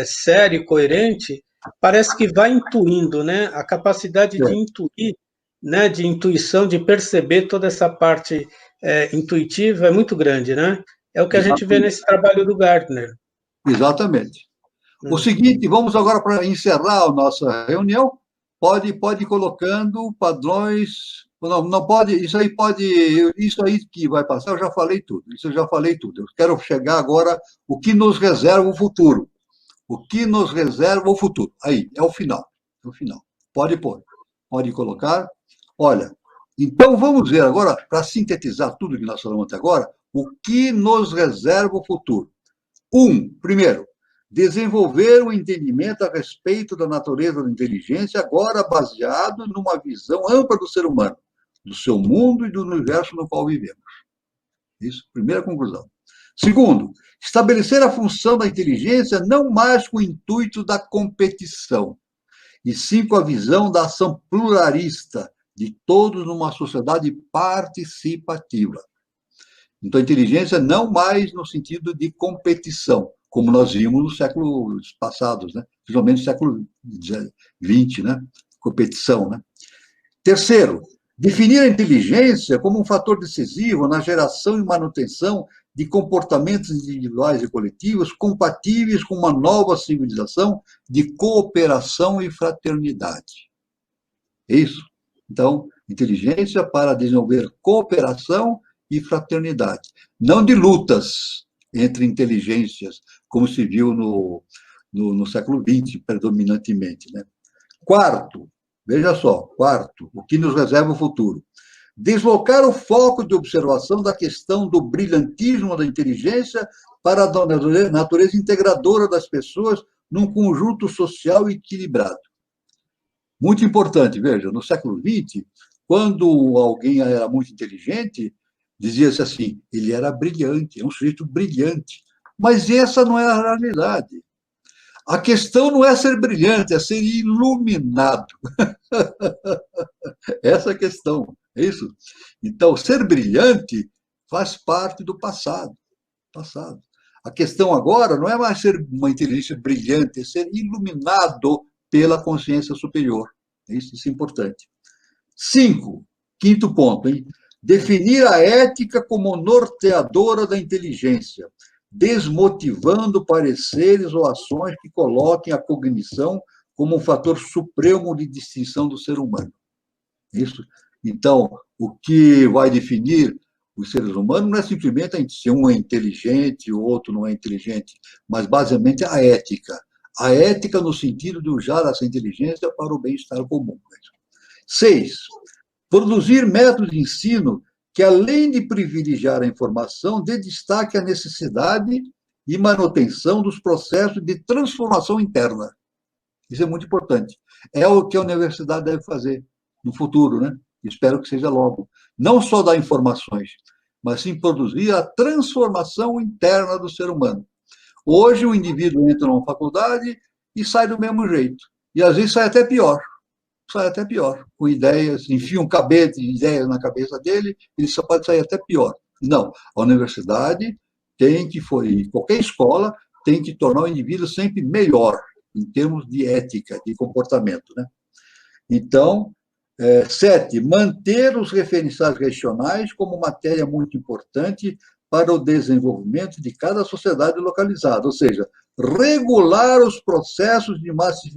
Speaker 3: sério e coerente, parece que vai intuindo, né, a capacidade de intuir, né, de intuição, de perceber toda essa parte intuitiva é muito grande, né? É o que a gente vê nesse trabalho do Gardner.
Speaker 2: Exatamente. O seguinte, vamos agora para encerrar a nossa reunião. Pode ir colocando padrões. Não pode, isso aí que vai passar, eu já falei tudo. Isso eu já falei tudo. Eu quero chegar agora o que nos reserva o futuro. O que nos reserva o futuro. Aí, é o final. É o final. Pode pôr. Pode colocar. Olha, então vamos ver agora, para sintetizar tudo que nós falamos até agora, o que nos reserva o futuro. Primeiro, desenvolver um entendimento a respeito da natureza da inteligência, agora baseado numa visão ampla do ser humano, do seu mundo e do universo no qual vivemos. Isso, primeira conclusão. Segundo, estabelecer a função da inteligência não mais com o intuito da competição, e sim com a visão da ação pluralista de todos numa sociedade participativa. Então, a inteligência não mais no sentido de competição, como nós vimos nos séculos passados, né? Principalmente no século XX, né? Competição, né? Terceiro, definir a inteligência como um fator decisivo na geração e manutenção de comportamentos individuais e coletivos compatíveis com uma nova civilização de cooperação e fraternidade. É isso. Então, inteligência para desenvolver cooperação e fraternidade. Não de lutas entre inteligências, como se viu no século XX, predominantemente, né? Quarto, veja só, o que nos reserva o futuro. Deslocar o foco de observação da questão do brilhantismo da inteligência para a natureza integradora das pessoas num conjunto social equilibrado. Muito importante, veja, no século XX, quando alguém era muito inteligente, dizia-se assim, ele era brilhante, é um sujeito brilhante. Mas essa não é a realidade. A questão não é ser brilhante, é ser iluminado. Essa é a questão, é isso? Então, ser brilhante faz parte do passado. A questão agora não é mais ser uma inteligência brilhante, é ser iluminado pela consciência superior. Isso é importante. 5, quinto ponto, hein? Definir a ética como norteadora da inteligência, desmotivando pareceres ou ações que coloquem a cognição como um fator supremo de distinção do ser humano. Isso. Então, o que vai definir os seres humanos não é simplesmente se um é inteligente, o outro não é inteligente, mas basicamente a ética. A ética no sentido de usar essa inteligência para o bem-estar comum. 6. Produzir métodos de ensino que, além de privilegiar a informação, dê destaque à necessidade e manutenção dos processos de transformação interna. Isso é muito importante. É o que a universidade deve fazer no futuro, né? Espero que seja logo. Não só dar informações, mas sim produzir a transformação interna do ser humano. Hoje, o indivíduo entra numa faculdade e sai do mesmo jeito. E, às vezes, sai até pior, com ideias, enfia um cabelo de ideias na cabeça dele, ele só pode sair até pior. Não, a universidade tem que, qualquer escola, tem que tornar o indivíduo sempre melhor, em termos de ética, de comportamento, né? Então, 7, manter os referenciais regionais como matéria muito importante para o desenvolvimento de cada sociedade localizada, ou seja, regular os processos de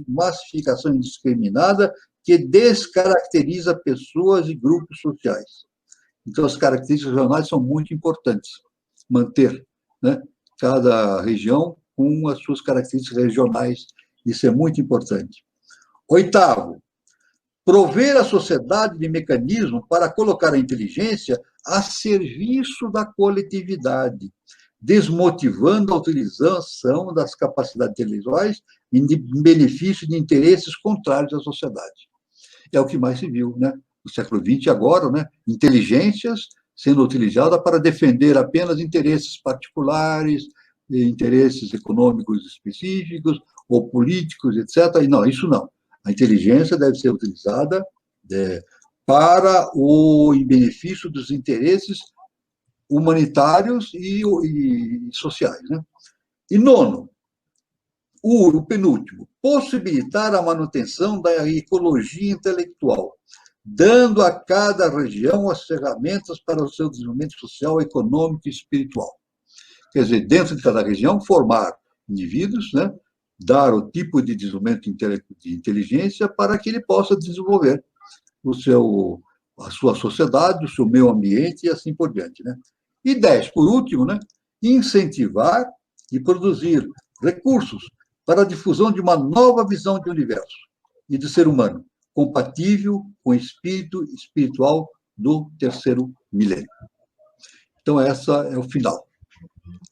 Speaker 2: massificação indiscriminada que descaracteriza pessoas e grupos sociais. Então, as características regionais são muito importantes. Manter, né, cada região com as suas características regionais, isso é muito importante. 8, prover a sociedade de mecanismos para colocar a inteligência a serviço da coletividade, desmotivando a utilização das capacidades intelectuais em benefício de interesses contrários à sociedade. É o que mais se viu, né? No século XX, agora, né? Inteligências sendo utilizadas para defender apenas interesses particulares, interesses econômicos específicos, ou políticos, etc. E não, isso não. A inteligência deve ser utilizada para em benefício dos interesses humanitários e sociais, né? E 9, o penúltimo, possibilitar a manutenção da ecologia intelectual, dando a cada região as ferramentas para o seu desenvolvimento social, econômico e espiritual. Quer dizer, dentro de cada região, formar indivíduos, né, dar o tipo de desenvolvimento de inteligência para que ele possa desenvolver a sua sociedade, o seu meio ambiente e assim por diante, né? E 10, por último, né, incentivar e produzir recursos para a difusão de uma nova visão de universo e de ser humano, compatível com o espírito espiritual do terceiro milênio. Então, essa é o final.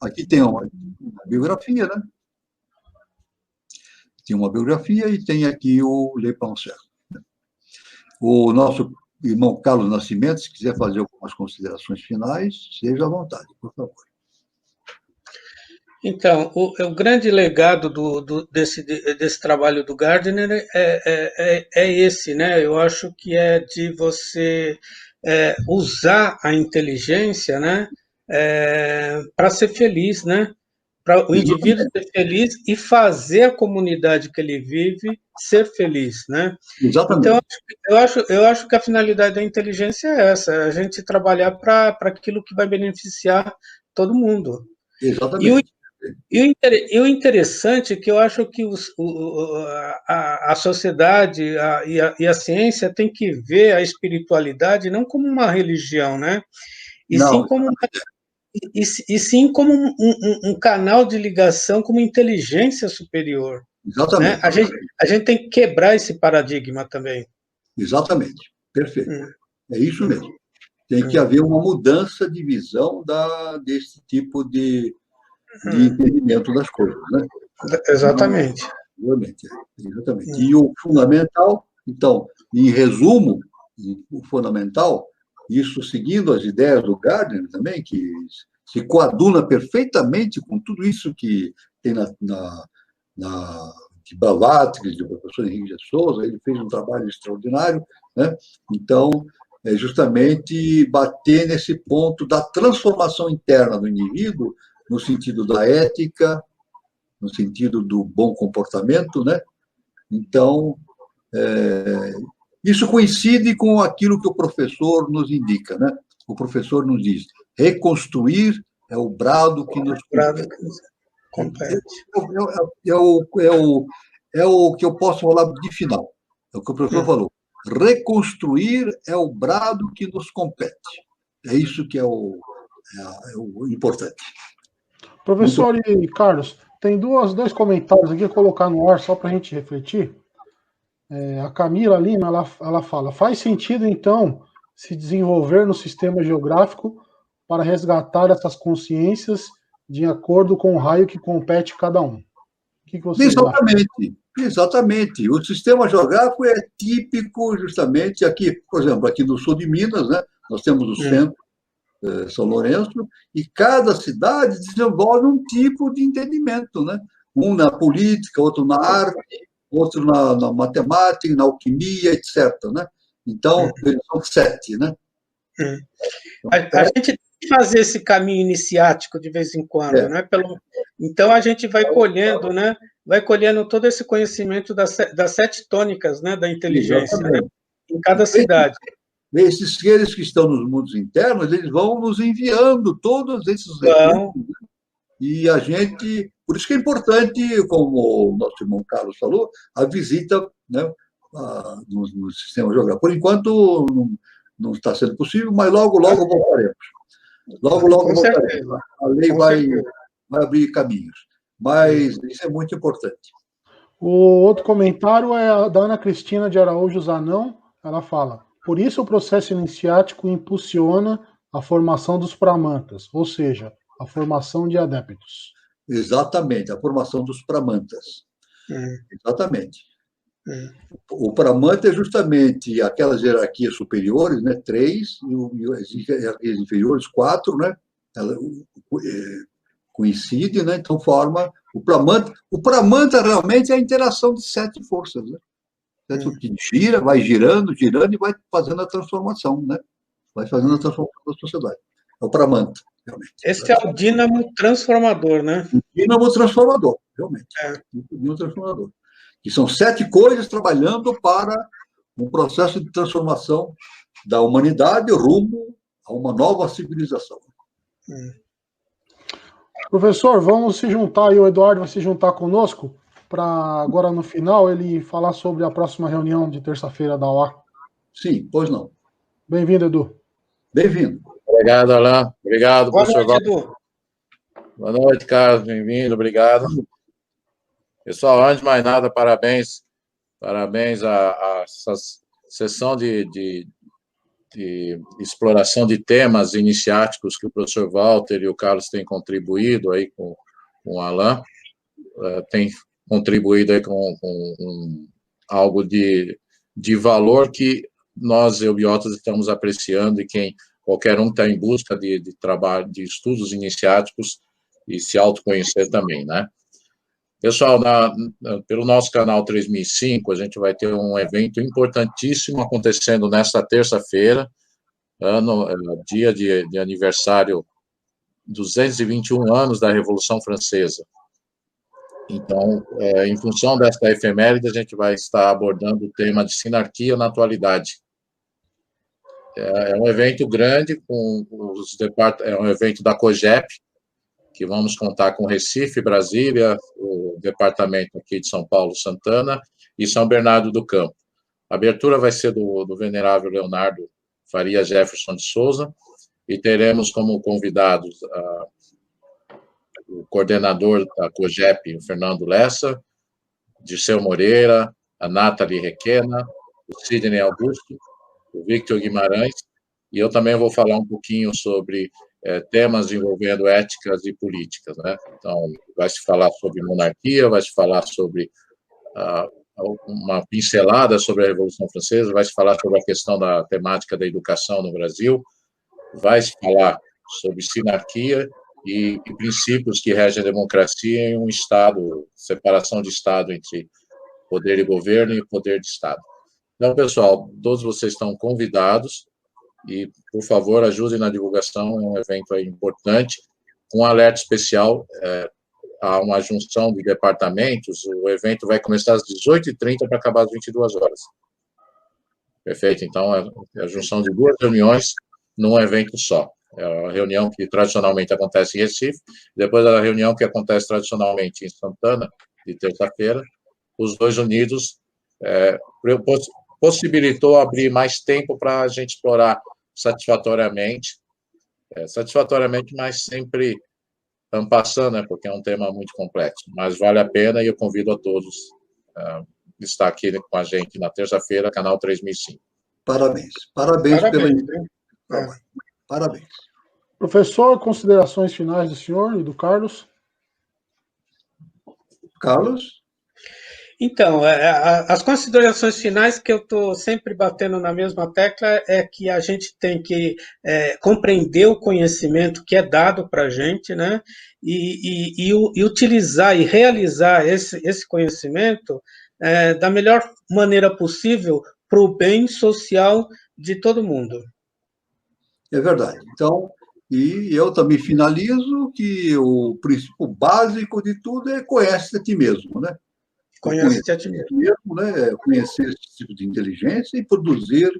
Speaker 2: Aqui tem uma biografia, né? Tem uma biografia e tem aqui o Le Penseur. O nosso irmão Carlos Nascimento, se quiser fazer algumas considerações finais, seja à vontade, por favor.
Speaker 3: Então, o grande legado desse trabalho do Gardner é esse, né? Eu acho que é de você usar a inteligência, né, para ser feliz, né? Para o indivíduo ser feliz e fazer a comunidade que ele vive ser feliz, né?
Speaker 2: Exatamente.
Speaker 3: Então, eu acho que a finalidade da inteligência é essa, a gente trabalhar para aquilo que vai beneficiar todo mundo.
Speaker 2: Exatamente.
Speaker 3: E o interessante é que eu acho que a sociedade e a ciência tem que ver a espiritualidade não como uma religião, né? E sim como um canal de ligação com uma inteligência superior.
Speaker 2: Exatamente.
Speaker 3: Né? A gente tem que quebrar esse paradigma também.
Speaker 2: Exatamente. Perfeito. É isso mesmo. Tem que haver uma mudança de visão desse tipo de entendimento das coisas, né?
Speaker 3: Exatamente.
Speaker 2: Exatamente. E o fundamental, então, em resumo, o fundamental, isso seguindo as ideias do Gardner também, que se coaduna perfeitamente com tudo isso que tem de Blavatsky, do professor Henrique de Souza, ele fez um trabalho extraordinário, né? Então, é justamente bater nesse ponto da transformação interna do indivíduo, no sentido da ética, no sentido do bom comportamento, né? Então, isso coincide com aquilo que o professor nos indica, né? O professor nos diz: reconstruir é o brado que nos compete. É o que eu posso falar de final. É o que o professor falou. Reconstruir é o brado que nos compete. É isso que é o importante.
Speaker 1: Professor e Carlos, tem dois comentários aqui, vou colocar no ar só para a gente refletir. A Camila Lima, ela fala: faz sentido, então, se desenvolver no sistema geográfico para resgatar essas consciências de acordo com o raio que compete cada um. O que vocês acham?
Speaker 2: Exatamente. O sistema geográfico é típico, justamente, aqui, por exemplo, aqui no sul de Minas, né, nós temos o centro, São Lourenço, e cada cidade desenvolve um tipo de entendimento, né? Um na política, outro na arte, outro na matemática, na alquimia, etc. Né? Então, eles são 7, né?
Speaker 3: A gente tem que fazer esse caminho iniciático de vez em quando, né? Então, a gente vai colhendo, né? Vai colhendo todo esse conhecimento das 7 tônicas, né, da inteligência, né? Em cada cidade.
Speaker 2: Esses seres que estão nos mundos internos, eles vão nos enviando todos esses recursos. Né? E a gente... Por isso que é importante, como o nosso irmão Carlos falou, a visita, né, no sistema geográfico. Por enquanto, não está sendo possível, mas logo voltaremos. Logo voltaremos. A lei vai abrir caminhos. Mas isso é muito importante.
Speaker 1: O outro comentário é da Ana Cristina de Araújo Zanão. Ela fala: por isso o processo iniciático impulsiona a formação dos pramantas, ou seja, a formação de adeptos.
Speaker 2: Exatamente, a formação dos pramantas. Exatamente. O pramanta é justamente aquelas hierarquias superiores, né, 3, e as hierarquias inferiores, 4, né? Ela coincide, né? Então forma o pramanta. O pramanta realmente é a interação de 7 forças, né? Que gira, vai girando e vai fazendo a transformação, né? Vai fazendo a transformação da sociedade. É o pramanta, realmente.
Speaker 3: Esse é o dínamo transformador, né?
Speaker 2: O dínamo transformador, realmente. O dínamo transformador. Que são 7 coisas trabalhando para um processo de transformação da humanidade rumo a uma nova civilização.
Speaker 1: Professor, vamos se juntar, e o Eduardo vai se juntar conosco para agora no final ele falar sobre a próxima reunião de terça-feira da OA.
Speaker 2: Sim, pois não.
Speaker 1: Bem-vindo, Edu.
Speaker 2: Bem-vindo.
Speaker 4: Obrigado, Alain. Obrigado,
Speaker 3: Boa
Speaker 4: professor
Speaker 3: noite,
Speaker 4: Walter.
Speaker 3: Edu.
Speaker 4: Boa noite, Carlos. Bem-vindo, obrigado. Pessoal, antes de mais nada, parabéns a essa sessão de exploração de temas iniciáticos que o professor Walter e o Carlos têm contribuído aí com o Alain, tem contribuído aí com algo de valor que nós, eubiotas, estamos apreciando, e qualquer um está em busca de trabalho, de estudos iniciáticos e se autoconhecer também, né? Pessoal, pelo nosso canal 3005, a gente vai ter um evento importantíssimo acontecendo nesta terça-feira, dia de aniversário 221 anos da Revolução Francesa. Então, em função desta efeméride, a gente vai estar abordando o tema de sinarquia na atualidade. É um evento grande, é um evento da COGEP, que vamos contar com Recife, Brasília, o departamento aqui de São Paulo, Santana, e São Bernardo do Campo. A abertura vai ser do venerável Leonardo Faria Jefferson de Souza, e teremos como convidados o coordenador da COGEP, o Fernando Lessa, Dirceu Moreira, a Nathalie Requena, o Sidney Augusto, o Victor Guimarães, e eu também vou falar um pouquinho sobre temas envolvendo éticas e políticas, né? Então, vai se falar sobre monarquia, vai se falar sobre uma pincelada sobre a Revolução Francesa, vai se falar sobre a questão da temática da educação no Brasil, vai se falar sobre sinarquia e princípios que regem a democracia em um Estado, separação de Estado entre poder e governo e poder de Estado. Então, pessoal, todos vocês estão convidados, e, por favor, ajudem na divulgação, é um evento aí importante, com um alerta especial, há uma junção de departamentos, o evento vai começar às 18h30 para acabar às 22 horas. Perfeito? Então, é a junção de duas reuniões num evento só. É a reunião que tradicionalmente acontece em Recife, depois a reunião que acontece tradicionalmente em Santana, de terça-feira, os dois unidos, possibilitou abrir mais tempo para a gente explorar satisfatoriamente, mas sempre passando, né, porque é um tema muito complexo, mas vale a pena, e eu convido a todos a estar aqui com a gente na terça-feira, canal 3005.
Speaker 2: Parabéns. Parabéns pela trabalho. Parabéns.
Speaker 1: Professor, considerações finais do senhor e do Carlos?
Speaker 2: Carlos?
Speaker 3: Então, as considerações finais que eu estou sempre batendo na mesma tecla é que a gente tem que compreender o conhecimento que é dado para a gente, né? E utilizar e realizar esse conhecimento da melhor maneira possível para o bem social de todo mundo.
Speaker 2: É verdade. Então, e eu também finalizo que o princípio básico de tudo é conhece a ti mesmo, né?
Speaker 3: Conhece a ti mesmo,
Speaker 2: né? Conhecer esse tipo de inteligência e produzir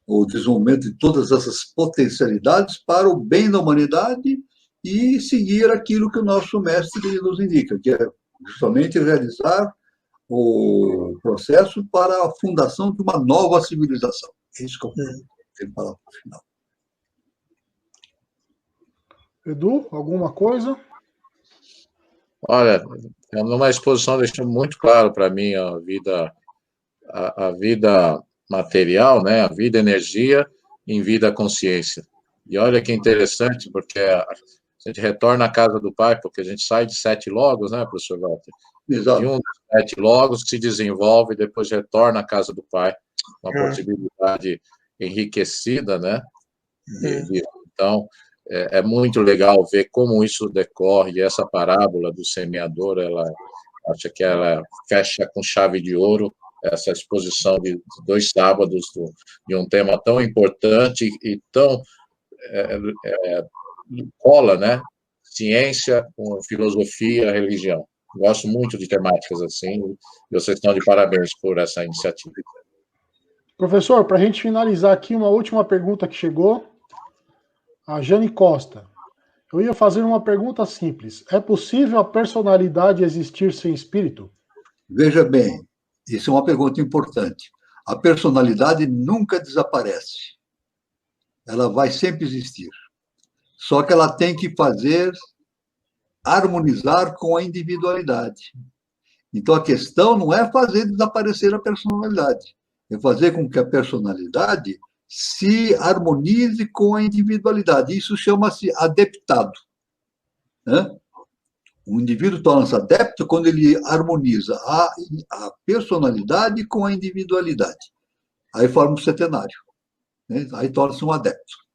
Speaker 2: o desenvolvimento de todas essas potencialidades para o bem da humanidade e seguir aquilo que o nosso mestre nos indica, que é justamente realizar o processo para a fundação de uma nova civilização. É isso que eu tenho que falar para o final.
Speaker 1: Edu, alguma coisa?
Speaker 4: Olha, numa exposição deixou muito claro para mim a vida material, né, a vida energia em vida consciência. E olha que interessante, porque a gente retorna à casa do Pai, porque a gente sai de 7 logos, né, professor Walter?
Speaker 2: Exato.
Speaker 4: De um dos 7 logos se desenvolve e depois retorna à casa do Pai, uma possibilidade enriquecida, né? Então, é muito legal ver como isso decorre, e essa parábola do semeador, acho que ela fecha com chave de ouro essa exposição de 2 sábados de um tema tão importante e tão cola, né? Ciência com filosofia, religião. Gosto muito de temáticas assim, e vocês estão de parabéns por essa iniciativa.
Speaker 1: Professor, para a gente finalizar aqui, uma última pergunta que chegou. A Jane Costa. Eu ia fazer uma pergunta simples. É possível a personalidade existir sem espírito?
Speaker 2: Veja bem, isso é uma pergunta importante. A personalidade nunca desaparece. Ela vai sempre existir. Só que ela tem que harmonizar com a individualidade. Então, a questão não é fazer desaparecer a personalidade, é fazer com que a personalidade se harmonize com a individualidade. Isso chama-se adeptado. Né? O indivíduo torna-se adepto quando ele harmoniza a personalidade com a individualidade. Aí forma um centenário. Né? Aí torna-se um adepto.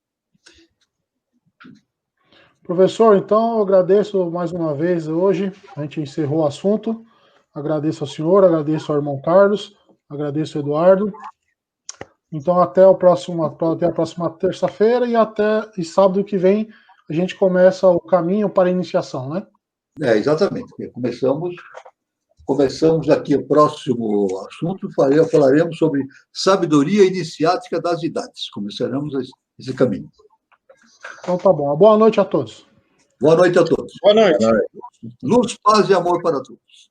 Speaker 1: Professor, então eu agradeço mais uma vez hoje. A gente encerrou o assunto. Agradeço ao senhor, agradeço ao irmão Carlos, agradeço ao Eduardo. Então, até a próxima terça-feira e sábado que vem a gente começa o caminho para a iniciação, né?
Speaker 2: Exatamente. Começamos aqui o próximo assunto, falaremos sobre sabedoria iniciática das idades. Começaremos esse caminho.
Speaker 1: Então tá bom. Boa noite a todos.
Speaker 2: Boa noite a todos.
Speaker 3: Boa noite.
Speaker 2: Luz, paz e amor para todos.